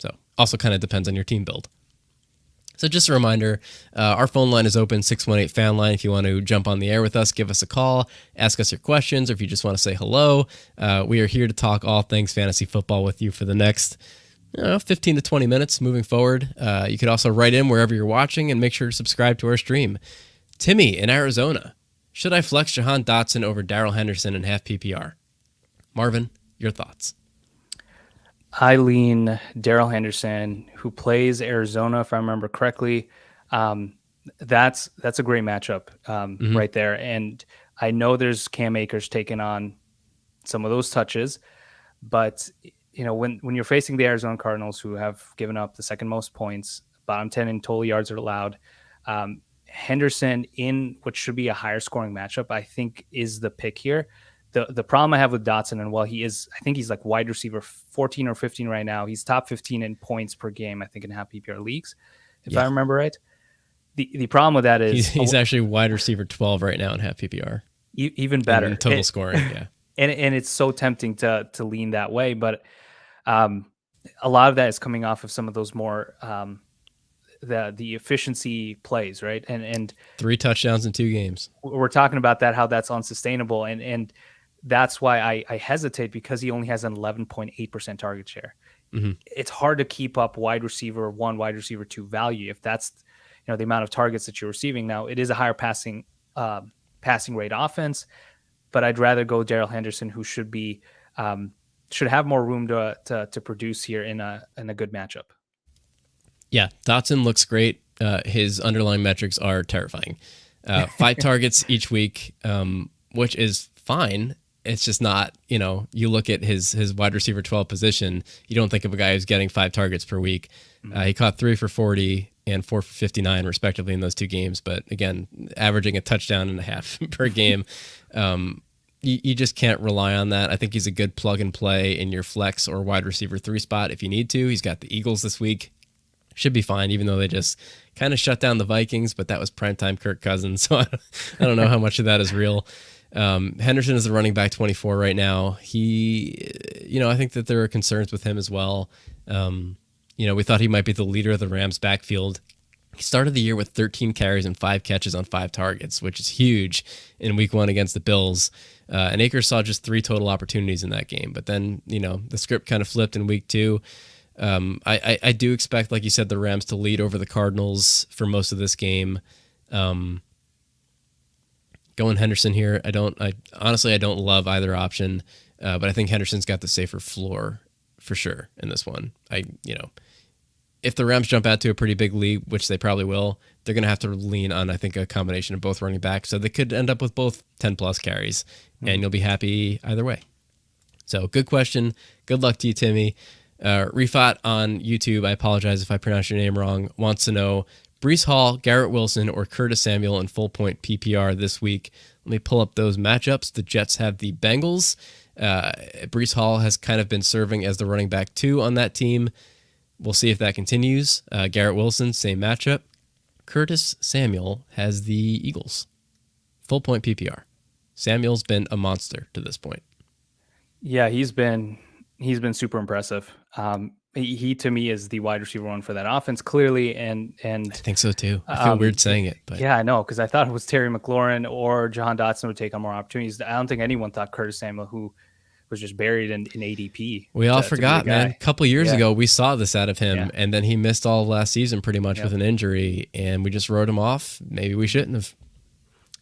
So also kind of depends on your team build. So just a reminder, our phone line is open, 618 Fanline. If you want to jump on the air with us, give us a call, ask us your questions, or if you just want to say hello, we are here to talk all things fantasy football with you for the next 15 to 20 minutes moving forward. You could also write in wherever you're watching and make sure to subscribe to our stream. Timmy in Arizona, should I flex Jahan Dotson over Daryl Henderson in half PPR? Marvin, your thoughts? I lean Daryl Henderson, who plays Arizona, if I remember correctly. That's a great matchup right there. And I know there's Cam Akers taking on some of those touches, but when you're facing the Arizona Cardinals, who have given up the second most points, bottom 10 in total yards are allowed, Henderson in what should be a higher scoring matchup, I think is the pick here. The problem I have with Dotson, and while I think he's like wide receiver 14 or 15 right now, he's top 15 in points per game, I think, in half PPR leagues, if I remember right. The problem with that is he's actually wide receiver 12 right now in half PPR. Even better. In total scoring, yeah. And it's so tempting to lean that way, but a lot of that is coming off of some of those more the efficiency plays, right? And 3 touchdowns in 2 games. We're talking about that, how that's unsustainable, and that's why I hesitate, because he only has an 11.8% target share. Mm-hmm. It's hard to keep up wide receiver 1, wide receiver 2 value if that's, the amount of targets that you're receiving. Now, it is a higher passing rate offense, but I'd rather go Daryl Henderson, who should have more room to produce here in a good matchup. Yeah, Dotson looks great. His underlying metrics are terrifying. 5 targets each week, which is fine. It's just not, you look at his wide receiver 12 position, you don't think of a guy who's getting 5 targets per week. He caught 3 for 40 and 4 for 59 respectively in those 2 games. But again, averaging a touchdown and a half per game. You just can't rely on that. I think he's a good plug and play in your flex or wide receiver 3 spot if you need to. He's got the Eagles this week. Should be fine, even though they just kind of shut down the Vikings, but that was primetime Kirk Cousins, so I don't know how much of that is real. Henderson is the running back 24 right now. I think that there are concerns with him as well. We thought he might be the leader of the Rams backfield. He started the year with 13 carries and 5 catches on 5 targets, which is huge in week 1 against the Bills. And Akers saw just 3 total opportunities in that game. But then, the script kind of flipped in week 2. I do expect, like you said, the Rams to lead over the Cardinals for most of this game. Going Henderson here, I honestly don't love either option, but I think Henderson's got the safer floor for sure in this one. If the Rams jump out to a pretty big lead, which they probably will, they're going to have to lean on, I think, a combination of both running backs. So they could end up with both 10-plus carries, and you'll be happy either way. So good question. Good luck to you, Timmy. Rifat on YouTube, I apologize if I pronounce your name wrong, wants to know Breece Hall, Garrett Wilson, or Curtis Samuel in full point PPR this week. Let me pull up those matchups. The Jets have the Bengals. Breece Hall has kind of been serving as the running back 2 on that team. We'll see if that continues. Garrett Wilson, same matchup. Curtis Samuel has the Eagles. Full point PPR. Samuel's been a monster to this point. Yeah, he's been super impressive. He to me is the wide receiver 1 for that offense, clearly, and I think so too. I feel weird saying it, but yeah, I know, because I thought it was Terry McLaurin or Jahan Dotson would take on more opportunities. I don't think anyone thought Curtis Samuel, who was just buried in ADP. We all forgot, man. A couple years ago, we saw this out of him, and then he missed all of last season pretty much with an injury, and we just wrote him off. Maybe we shouldn't have.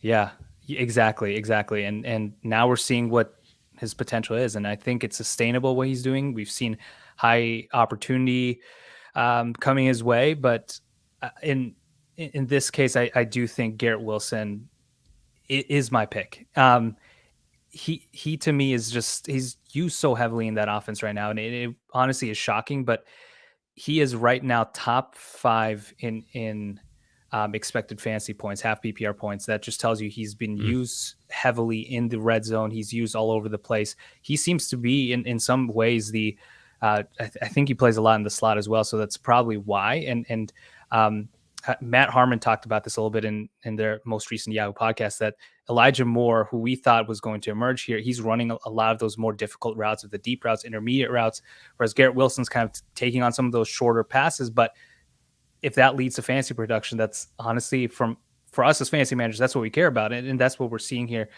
Yeah, exactly. And now we're seeing what his potential is, and I think it's sustainable what he's doing. We've seen high opportunity coming his way, but in this case, I do think Garrett Wilson is my pick. He to me is just, he's used so heavily in that offense right now, and it honestly is shocking, but he is right now top 5 in expected fantasy points, half PPR points. That just tells you he's been used heavily in the red zone. He's used all over the place. He seems to be in some ways I think he plays a lot in the slot as well. So that's probably why. And Matt Harmon talked about this a little bit in their most recent Yahoo podcast, that Elijah Moore, who we thought was going to emerge here, he's running a lot of those more difficult routes, of the deep routes, intermediate routes, whereas Garrett Wilson's kind of taking on some of those shorter passes. But if that leads to fantasy production, that's honestly, for us as fantasy managers, that's what we care about. And that's what we're seeing here.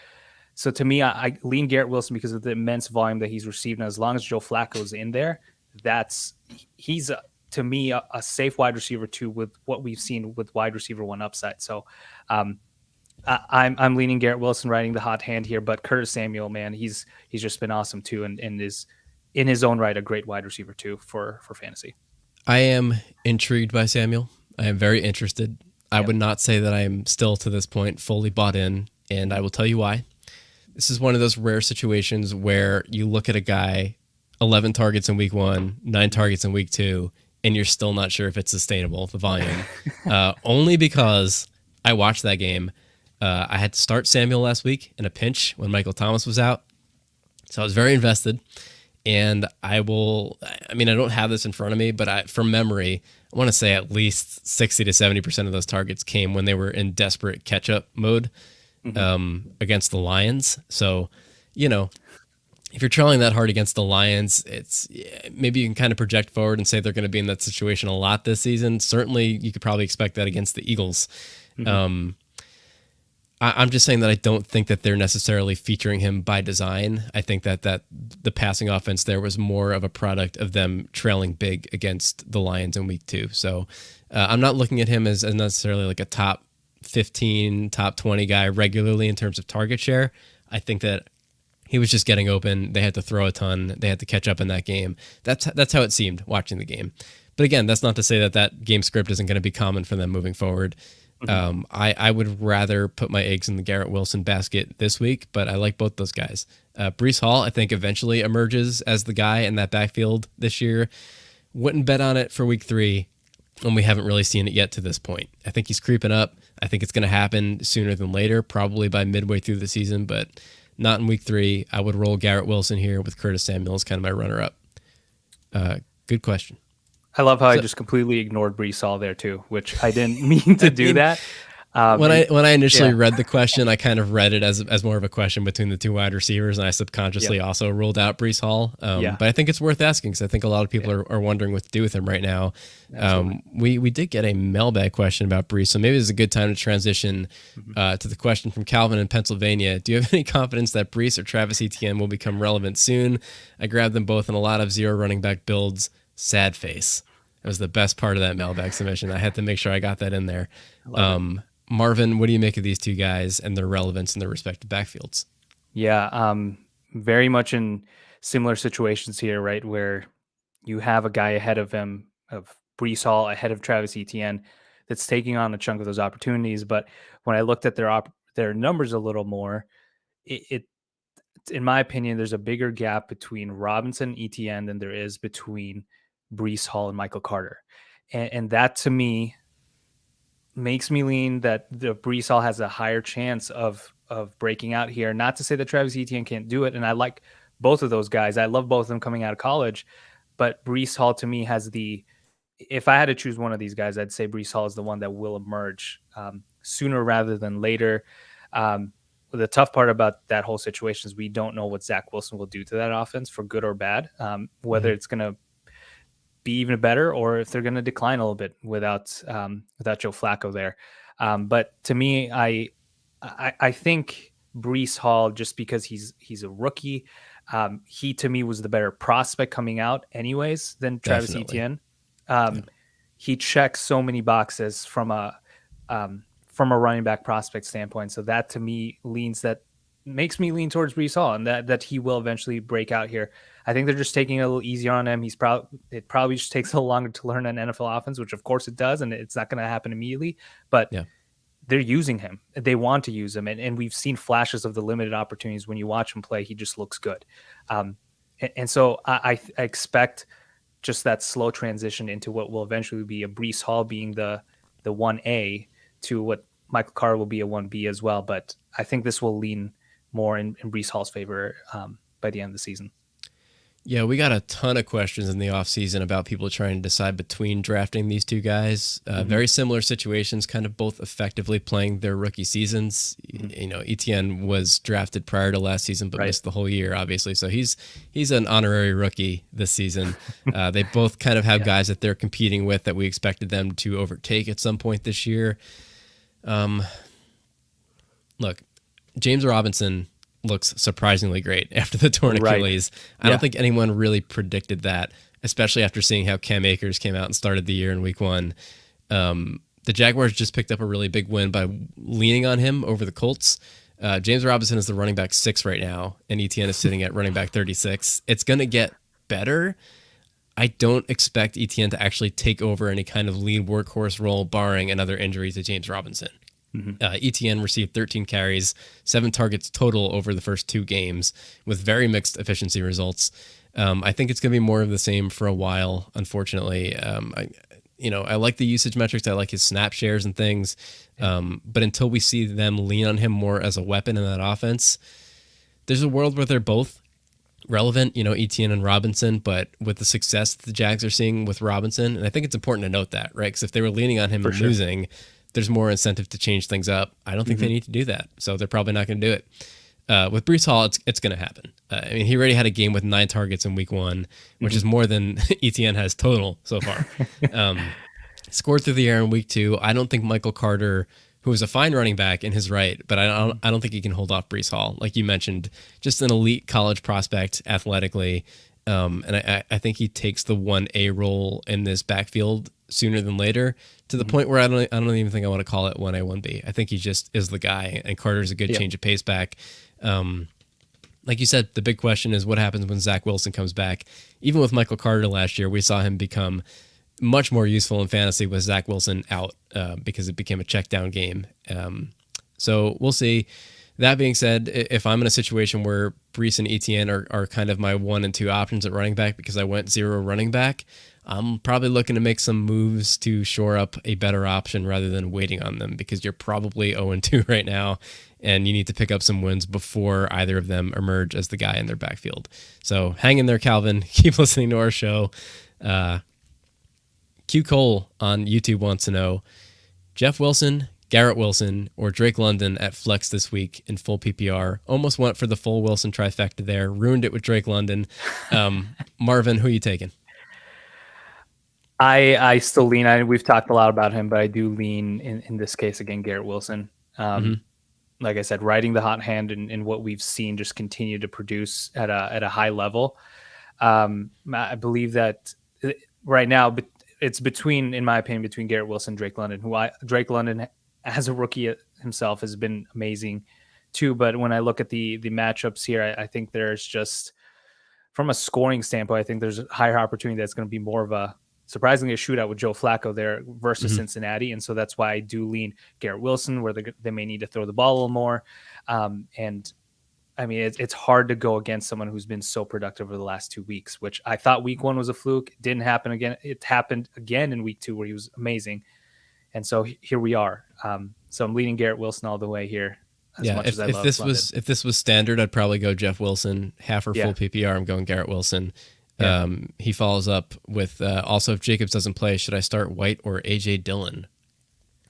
So to me, I lean Garrett Wilson because of the immense volume that he's received. And as long as Joe Flacco's in there, he's to me a safe wide receiver 2 with what we've seen with wide receiver 1 upside. So I'm leaning Garrett Wilson, riding the hot hand here. But Curtis Samuel, man, he's just been awesome too, and is in his own right a great wide receiver 2 for fantasy. I am intrigued by Samuel. I am very interested. I would not say that I am still to this point fully bought in, and I will tell you why. This is one of those rare situations where you look at a guy, 11 targets in week 1, 9 targets in week 2, and you're still not sure if it's sustainable, the volume. Only because I watched that game. I had to start Samuel last week in a pinch when Michael Thomas was out. So I was very invested. And I don't have this in front of me, but from memory, I want to say at least 60 to 70% of those targets came when they were in desperate catch-up mode against the Lions. So, if you're trailing that hard against the Lions, maybe you can kind of project forward and say they're going to be in that situation a lot this season. Certainly, you could probably expect that against the Eagles. I'm just saying that I don't think that they're necessarily featuring him by design. I think that the passing offense there was more of a product of them trailing big against the Lions in week 2. So I'm not looking at him as necessarily like a top 15, top 20 guy regularly in terms of target share. I think that he was just getting open. They had to throw a ton. They had to catch up in that game. That's how it seemed watching the game. But again, that's not to say that game script isn't going to be common for them moving forward. I would rather put my eggs in the Garrett Wilson basket this week, but I like both those guys. Breece Hall, I think, eventually emerges as the guy in that backfield this year. Wouldn't bet on it for week 3, and we haven't really seen it yet to this point. I think he's creeping up. I think it's going to happen sooner than later, probably by midway through the season, but not in week 3. I would roll Garrett Wilson here with Curtis Samuel as kind of my runner-up. Good question. I love how I just completely ignored Breece Hall there too, which I didn't mean to do that. When I initially read the question, I kind of read it as more of a question between the 2 wide receivers, and I subconsciously also ruled out Breece Hall. But I think it's worth asking because I think a lot of people are wondering what to do with him right now. We did get a mailbag question about Breece, so maybe it's a good time to transition to the question from Calvin in Pennsylvania. Do you have any confidence that Breece or Travis Etienne will become relevant soon? I grabbed them both in a lot of 0 running back builds. Sad face. That was the best part of that mailbag submission. I had to make sure I got that in there. Marvin, what do you make of these 2 guys and their relevance in their respective backfields? Yeah, very much in similar situations here, right? Where you have a guy ahead of him, of Breece Hall, ahead of Travis Etienne, that's taking on a chunk of those opportunities. But when I looked at their numbers a little more, it in my opinion, there's a bigger gap between Robinson and Etienne than there is between Breece Hall and Michael Carter. And that to me makes me lean that the Breece Hall has a higher chance of breaking out here. Not to say that Travis Etienne can't do it. And I like both of those guys. I love both of them coming out of college, but Breece Hall to me has if I had to choose one of these guys, I'd say Breece Hall is the one that will emerge sooner rather than later. The tough part about that whole situation is we don't know what Zach Wilson will do to that offense for good or bad, whether it's going to be even better or if they're going to decline a little bit without Joe Flacco there. But to me, I think Breece Hall, just because he's a rookie, he to me was the better prospect coming out anyways than Travis Etienne. He checks so many boxes from a running back prospect standpoint. So that to me makes me lean towards Breece Hall and that he will eventually break out here. I think they're just taking it a little easier on him. It probably just takes a little longer to learn an NFL offense, which of course it does. And it's not going to happen immediately, but they're using him. They want to use him. And we've seen flashes of the limited opportunities. When you watch him play, he just looks good. And so I expect just that slow transition into what will eventually be a Breece Hall being the 1A to what Michael Carter will be a 1B as well. But I think this will lean more in Breece Hall's favor by the end of the season. Yeah, we got a ton of questions in the offseason about people trying to decide between drafting these 2 guys. Very similar situations, kind of both effectively playing their rookie seasons. You know, Etienne was drafted prior to last season, but missed the whole year, obviously. So he's an honorary rookie this season. They both kind of have guys that they're competing with that we expected them to overtake at some point this year. Look, James Robinson looks surprisingly great after the torn Achilles. I don't think anyone really predicted that, especially after seeing how Cam Akers came out and started the year in week 1. The Jaguars just picked up a really big win by leaning on him over the Colts. James Robinson is the running back 6 right now, and Etienne is sitting at running back 36. It's going to get better. I don't expect Etienne to actually take over any kind of lead workhorse role, barring another injury to James Robinson. Etienne received 13 carries, 7 targets total over the first 2 games, with very mixed efficiency results. I think it's going to be more of the same for a while, unfortunately. I like the usage metrics. I like his snap shares and things. But until we see them lean on him more as a weapon in that offense, there's a world where they're both relevant, Etienne and Robinson, but with the success that the Jags are seeing with Robinson, and I think it's important to note that, right? Because if they were leaning on him and losing, there's more incentive to change things up. I don't think they need to do that, so they're probably not going to do it. With Breece Hall, it's going to happen. He already had a game with 9 targets in week 1, which is more than Etienne has total so far. Scored through the air in week 2. I don't think Michael Carter who is a fine running back in his right, but I don't think he can hold off Breece Hall. Like you mentioned, just an elite college prospect athletically. And I think he takes the 1A role in this backfield sooner than later, to the point where I don't even think I want to call it 1A, 1B. I think he just is the guy, and Carter's a good change of pace back. Like you said, the big question is what happens when Zach Wilson comes back. Even with Michael Carter last year, we saw him become much more useful in fantasy with Zach Wilson out because it became a check down game. So we'll see. That being said, if I'm in a situation where Breece and Etienne are kind of my 1 and 2 options at running back because I went 0 running back, I'm probably looking to make some moves to shore up a better option rather than waiting on them, because you're probably 0-2 right now and you need to pick up some wins before either of them emerge as the guy in their backfield. So hang in there, Calvin. Keep listening to our show. Q Cole on YouTube wants to know, Jeff Wilson, Garrett Wilson, or Drake London at flex this week in full PPR. Almost went for the full Wilson trifecta there. Ruined it with Drake London. Marvin, who are you taking? I still lean. We've talked a lot about him, but I do lean in this case again, Garrett Wilson. Like I said, riding the hot hand and what we've seen just continue to produce at a high level. I believe that right now it's in my opinion, between Garrett Wilson and Drake London. Drake London as a rookie himself has been amazing too. But when I look at the matchups here, I think there's just, from a scoring standpoint, I think there's a higher opportunity that's going to be more of a, surprisingly, a shootout with Joe Flacco there versus Cincinnati. And so that's why I do lean Garrett Wilson, where they may need to throw the ball a little more. And I mean, it's hard to go against someone who's been so productive over the last 2 weeks, which I thought week 1 was a fluke. It didn't happen again. It happened again in week 2 where he was amazing. And so here we are. So I'm leading Garrett Wilson all the way here. If this was standard, I'd probably go Jeff Wilson. Half or full PPR, I'm going Garrett Wilson. Yeah. He follows up with also, if Jacobs doesn't play, should I start White or AJ Dillon?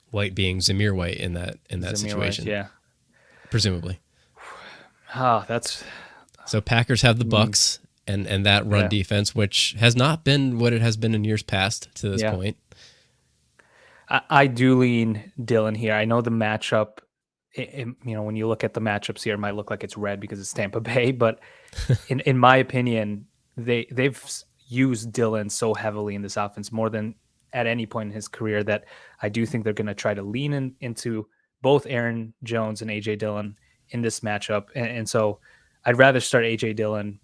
White being Zamir White in that situation. White, presumably. Oh, that's so. Packers have the Bucks and that run defense, which has not been what it has been in years past to this point. I do lean Dillon here. I know the matchup. When you look at the matchups here, it might look like it's red because it's Tampa Bay, but in my opinion, they've used Dillon so heavily in this offense, more than at any point in his career, that I do think they're going to try to lean into both Aaron Jones and AJ Dillon in this matchup. And so I'd rather start AJ Dillon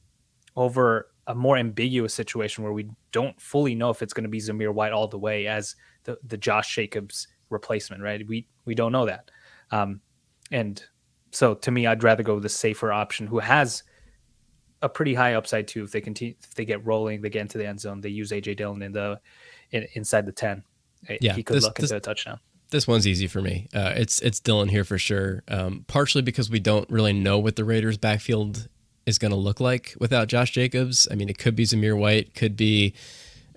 over a more ambiguous situation where we don't fully know if it's going to be Zamir White all the way as the Josh Jacobs replacement, right? We don't know that. And so to me, I'd rather go with the safer option, who has a pretty high upside too. If they get rolling, they get into the end zone, they use AJ Dillon inside the 10. He could look into a touchdown. This one's easy for me. It's Dillon here for sure. Partially because we don't really know what the Raiders' backfield is going to look like without Josh Jacobs. I mean, it could be Zamir White, could be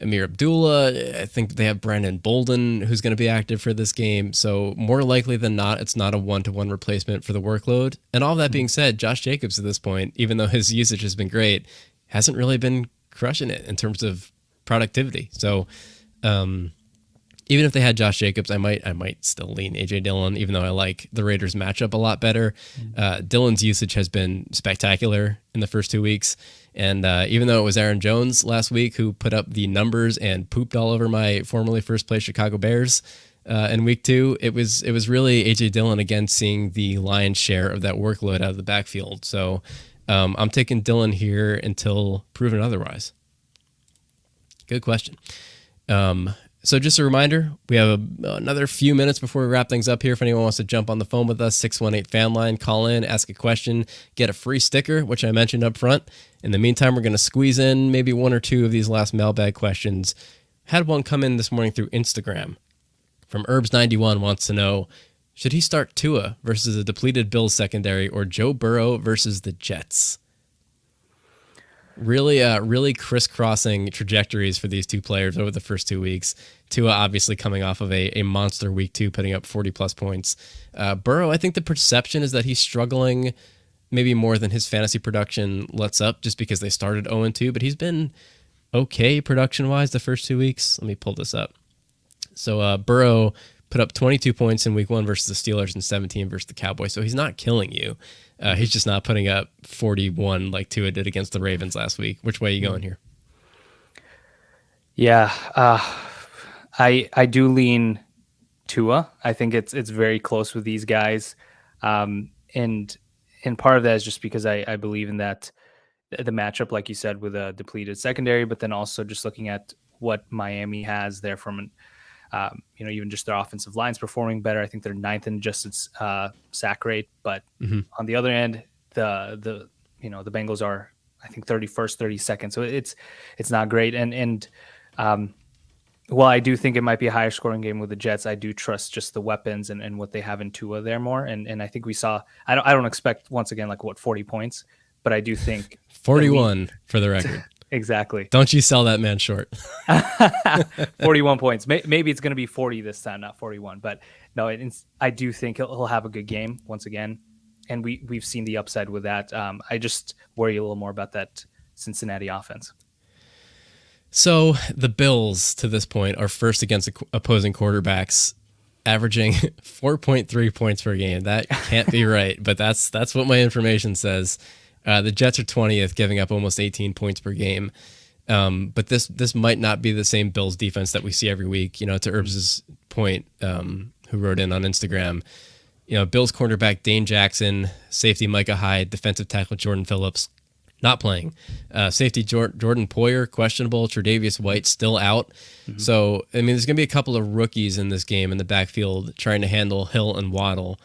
Amir Abdullah. I think they have Brandon Bolden, who's going to be active for this game. So more likely than not, it's not a 1-to-1 replacement for the workload. And all that being said, Josh Jacobs at this point, even though his usage has been great, hasn't really been crushing it in terms of productivity. So even if they had Josh Jacobs, I might still lean AJ Dillon, even though I like the Raiders matchup a lot better. Dillon's usage has been spectacular in the first 2 weeks. And even though it was Aaron Jones last week who put up the numbers and pooped all over my formerly first place Chicago Bears in week 2, it was really AJ Dillon again seeing the lion's share of that workload out of the backfield. So I'm taking Dillon here until proven otherwise. Good question. So just a reminder, we have another few minutes before we wrap things up here. If anyone wants to jump on the phone with us, 618 Fanline, call in, ask a question, get a free sticker, which I mentioned up front. In the meantime, we're going to squeeze in maybe 1 or 2 of these last mailbag questions. Had one come in this morning through Instagram from Herbs91 wants to know, should he start Tua versus a depleted Bills secondary or Joe Burrow versus the Jets? Really crisscrossing trajectories for these two players over the first 2 weeks. Tua obviously coming off of a monster week 2, putting up 40-plus points. Burrow, I think the perception is that he's struggling maybe more than his fantasy production lets up just because they started 0-2, but he's been okay production-wise the first 2 weeks. Let me pull this up. So Burrow put up 22 points in week 1 versus the Steelers and 17 versus the Cowboys. So he's not killing you. He's just not putting up 41 like Tua did against the Ravens last week. Which way are you going here? Yeah, I do lean Tua. I think it's very close with these guys, and part of that is just because I believe in that the matchup, like you said, with a depleted secondary, but then also just looking at what Miami has there from an even just their offensive line's performing better. I think they're 9th in adjusted sack rate, but on the other end, the Bengals are, I think, 31st, 32nd. So it's not great. And while I do think it might be a higher scoring game with the Jets, I do trust just the weapons and what they have in Tua there more. And I think we saw, I don't expect once again, 40 points, but I do think 41 for the record. Exactly. Don't you sell that man short. 41 points. Maybe it's going to be 40 this time, not 41. But no, I do think he'll have a good game once again. And we've seen the upside with that. I just worry a little more about that Cincinnati offense. So the Bills to this point are first against opposing quarterbacks, averaging 4.3 points per game. That can't be right, but that's what my information says. The Jets are 20th, giving up almost 18 points per game. But this might not be the same Bills defense that we see every week. To Herbs' point, who wrote in on Instagram, Bills cornerback Dane Jackson, safety Micah Hyde, defensive tackle Jordan Phillips, not playing. Safety Jordan Poyer, questionable. Tre'Davious White still out. So, there's going to be a couple of rookies in this game in the backfield trying to handle Hill and Waddle.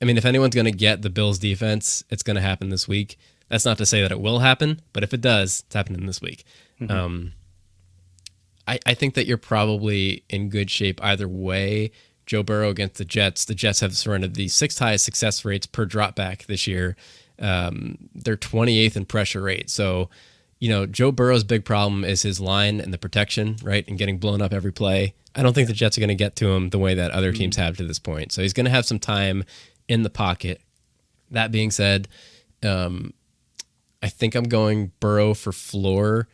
If anyone's going to get the Bills defense, it's going to happen this week. That's not to say that it will happen, but if it does, it's happening this week. I think that you're probably in good shape either way. Joe Burrow against the Jets. The Jets have surrendered the 6th highest success rates per dropback this year. They're 28th in pressure rate. So, Joe Burrow's big problem is his line and the protection, right, and getting blown up every play. I don't think the Jets are going to get to him the way that other teams have to this point. So he's going to have some time in the pocket. That being said, I think I'm going Burrow for floor,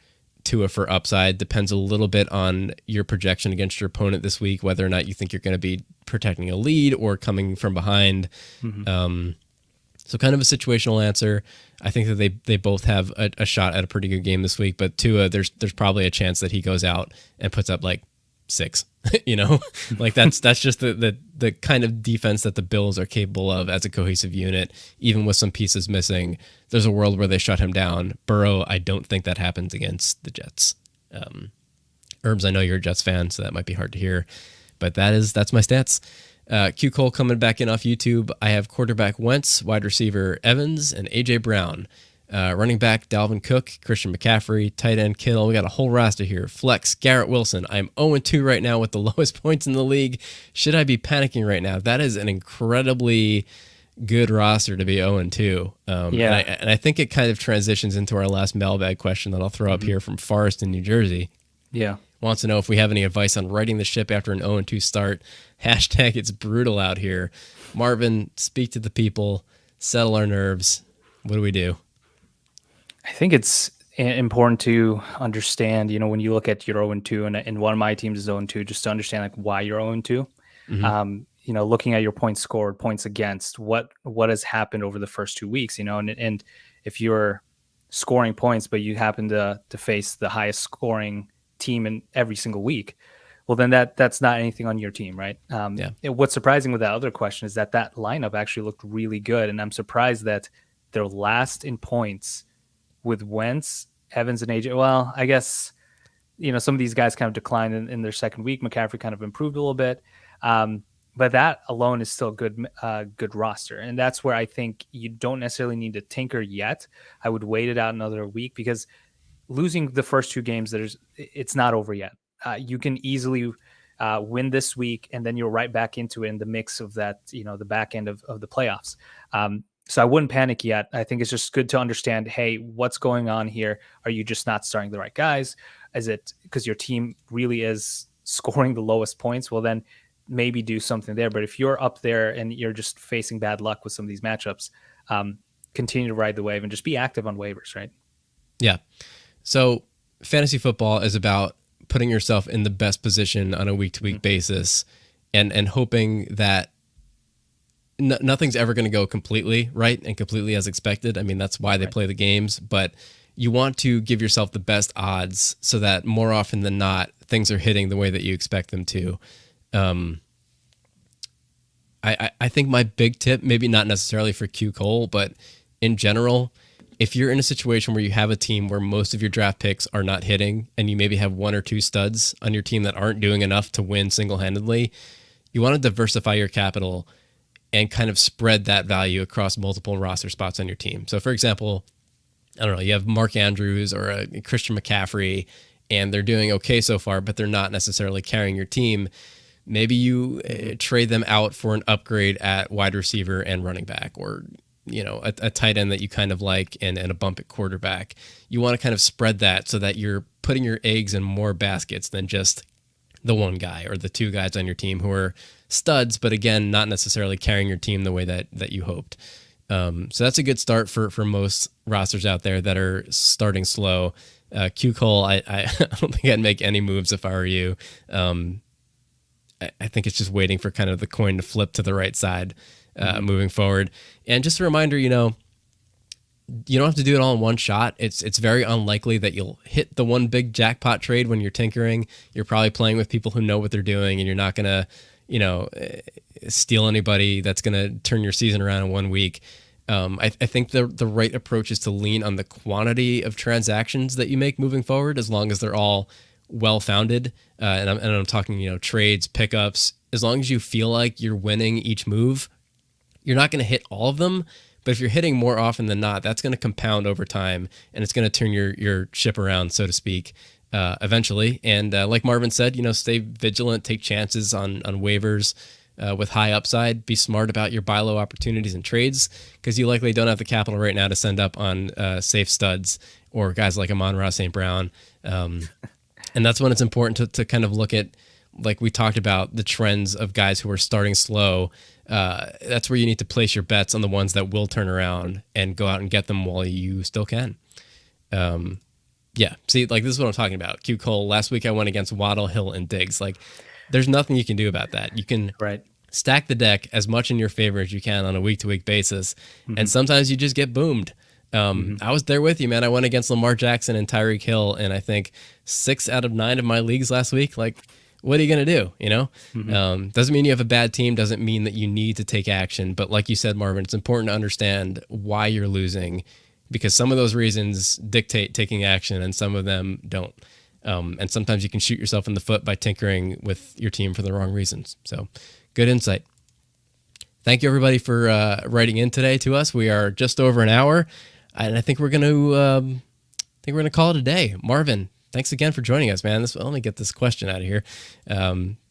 Tua for upside. Depends a little bit on your projection against your opponent this week, whether or not you think you're going to be protecting a lead or coming from behind. So kind of a situational answer. I think that they both have a shot at a pretty good game this week, but Tua, there's probably a chance that he goes out and puts up 6. That's just the kind of defense that the Bills are capable of as a cohesive unit, even with some pieces missing. There's a world where they shut him down. Burrow, I don't think that happens against the Jets. Herbs, I know you're a Jets fan, so that might be hard to hear, but that's my stats. Q Cole coming back in off YouTube. I have quarterback Wentz, wide receiver Evans, and AJ Brown. Running back Dalvin Cook, Christian McCaffrey, tight end Kittle. We got a whole roster here. Flex, Garrett Wilson. I'm 0-2 right now with the lowest points in the league. Should I be panicking right now? That is an incredibly good roster to be 0-2. And I think it kind of transitions into our last mailbag question that I'll throw up here from Forrest in New Jersey. Yeah. Wants to know if we have any advice on righting the ship after an 0-2 start. Hashtag it's brutal out here. Marvin, speak to the people. Settle our nerves. What do we do? I think it's important to understand, when you look at your 0-2 and one of my teams is 0-2, just to understand why you're 0-2. Looking at your points scored, points against, what has happened over the first 2 weeks, and if you're scoring points, but you happen to face the highest scoring team in every single week, well, then that's not anything on your team, right? What's surprising with that other question is that lineup actually looked really good, and I'm surprised that they're last in points with Wentz, Evans, and AJ. Well, I guess, some of these guys kind of declined in their second week. McCaffrey kind of improved a little bit. But that alone is still a good roster. And that's where I think you don't necessarily need to tinker yet. I would wait it out another week because losing the first 2 games, it's not over yet. You can easily win this week, and then you're right back into it in the mix of that, the back end of the playoffs. So I wouldn't panic yet. I think it's just good to understand, hey, what's going on here? Are you just not starting the right guys? Is it because your team really is scoring the lowest points? Well, then maybe do something there. But if you're up there and you're just facing bad luck with some of these matchups, continue to ride the wave and just be active on waivers, right? Yeah. So fantasy football is about putting yourself in the best position on a week-to-week basis. and hoping that nothing's ever going to go completely right and completely as expected. I mean, that's why they play the games, but you want to give yourself the best odds so that more often than not, things are hitting the way that you expect them to. I think my big tip, maybe not necessarily for Q Cole, but in general, if you're in a situation where you have a team where most of your draft picks are not hitting and you maybe have one or two studs on your team that aren't doing enough to win single-handedly, you want to diversify your capital and kind of spread that value across multiple roster spots on your team. So for example, I don't know, you have Mark Andrews or a Christian McCaffrey and they're doing okay so far, but they're not necessarily carrying your team. Maybe you trade them out for an upgrade at wide receiver and running back, or a tight end that you kind of like and a bump at quarterback. You want to kind of spread that so that you're putting your eggs in more baskets than just the one guy or the two guys on your team who are studs, but again, not necessarily carrying your team the way that you hoped. So that's a good start for most rosters out there that are starting slow. Q Cole, I don't think I'd make any moves if I were you. I think it's just waiting for kind of the coin to flip to the right side moving forward. And just a reminder, you don't have to do it all in one shot. It's very unlikely that you'll hit the one big jackpot trade when you're tinkering. You're probably playing with people who know what they're doing, and you're not going to, steal anybody that's going to turn your season around in 1 week. I think the right approach is to lean on the quantity of transactions that you make moving forward, as long as they're all well-founded. And I'm talking, trades, pickups. As long as you feel like you're winning each move, you're not going to hit all of them. But if you're hitting more often than not, that's going to compound over time, and it's going to turn your ship around, so to speak, eventually. And like Marvin said, stay vigilant, take chances on waivers with high upside. Be smart about your buy low opportunities and trades, because you likely don't have the capital right now to send up on safe studs or guys like Amon-Ra St. Brown. And that's when it's important to kind of look at, like we talked about, the trends of guys who are starting slow. That's where you need to place your bets on the ones that will turn around and go out and get them while you still can. See, like, this is what I'm talking about. Q Cole, last week I went against Waddle, Hill, and Diggs. Like, there's nothing you can do about that. You can stack the deck as much in your favor as you can on a week-to-week basis, and sometimes you just get boomed. I was there with you, man. I went against Lamar Jackson and Tyreek Hill, and I think 6 out of 9 of my leagues last week. Like, what are you going to do? Doesn't mean you have a bad team, doesn't mean that you need to take action. But like you said, Marvin, it's important to understand why you're losing, because some of those reasons dictate taking action and some of them don't. And sometimes you can shoot yourself in the foot by tinkering with your team for the wrong reasons. So good insight. Thank you, everybody, for writing in today to us. We are just over an hour, and I think we're going to call it a day. Marvin, thanks again for joining us, man. Let me get this question out of here.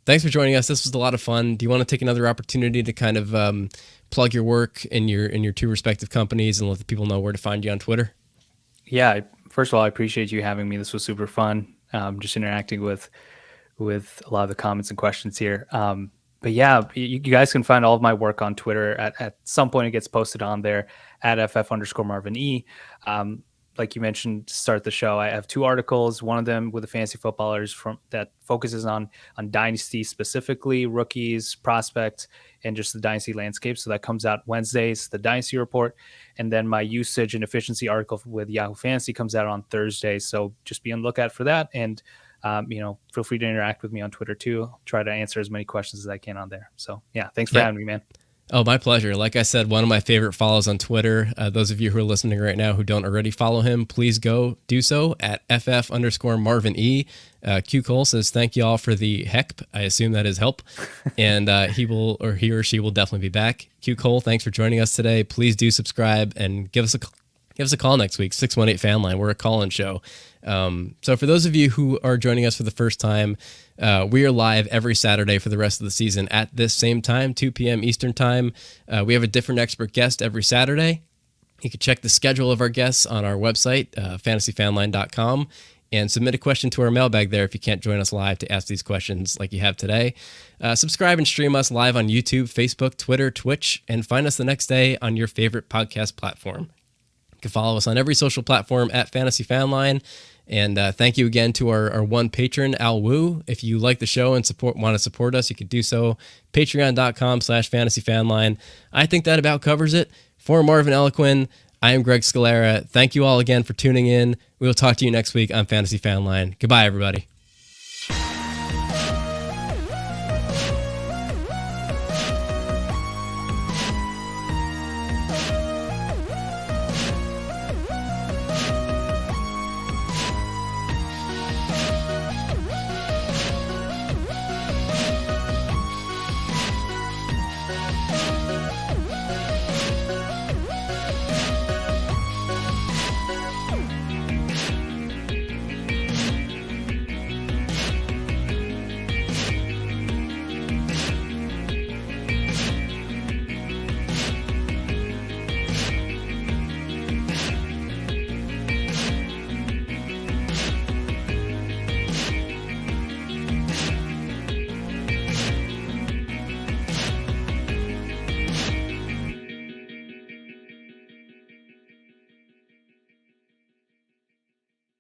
Thanks for joining us. This was a lot of fun. Do you want to take another opportunity to kind of plug your work in your two respective companies and let the people know where to find you on Twitter? Yeah. First of all, I appreciate you having me. This was super fun. Just interacting with a lot of the comments and questions here. But yeah, you guys can find all of my work on Twitter. At some point, it gets posted on there at @FF_Marvin E. Like you mentioned to start the show, I have 2 articles. One of them with the fantasy footballers that focuses on dynasty specifically, rookies, prospects, and just the dynasty landscape. So that comes out Wednesdays, the dynasty report. And then my usage and efficiency article with Yahoo Fantasy comes out on Thursday. So just be on the lookout for that. And, feel free to interact with me on Twitter too. I'll try to answer as many questions as I can on there. So yeah, thanks for having me, man. Oh, my pleasure. Like I said, one of my favorite follows on Twitter. Those of you who are listening right now who don't already follow him, please go do so at @FF_Marvin E. Q Cole says, thank you all for the HECP. I assume that is help. And he or she will definitely be back. Q Cole, thanks for joining us today. Please do subscribe and give us a call next week, 618 Fanline. We're a call-in show. So for those of you who are joining us for the first time, we are live every Saturday for the rest of the season at this same time, 2 p.m. Eastern time. We have a different expert guest every Saturday. You can check the schedule of our guests on our website, fantasyfanline.com, and submit a question to our mailbag there if you can't join us live to ask these questions like you have today. Subscribe and stream us live on YouTube, Facebook, Twitter, Twitch, and find us the next day on your favorite podcast platform. can follow us on every social platform at Fantasy Fanline. And thank you again to our one patron, Al Wu. If you like the show and want to support us, you can do so. Patreon.com/fantasyfanline. I think that about covers it. For Marvin Elequin, I am Greg Scalera. Thank you all again for tuning in. We will talk to you next week on Fantasy Fanline. Goodbye, everybody.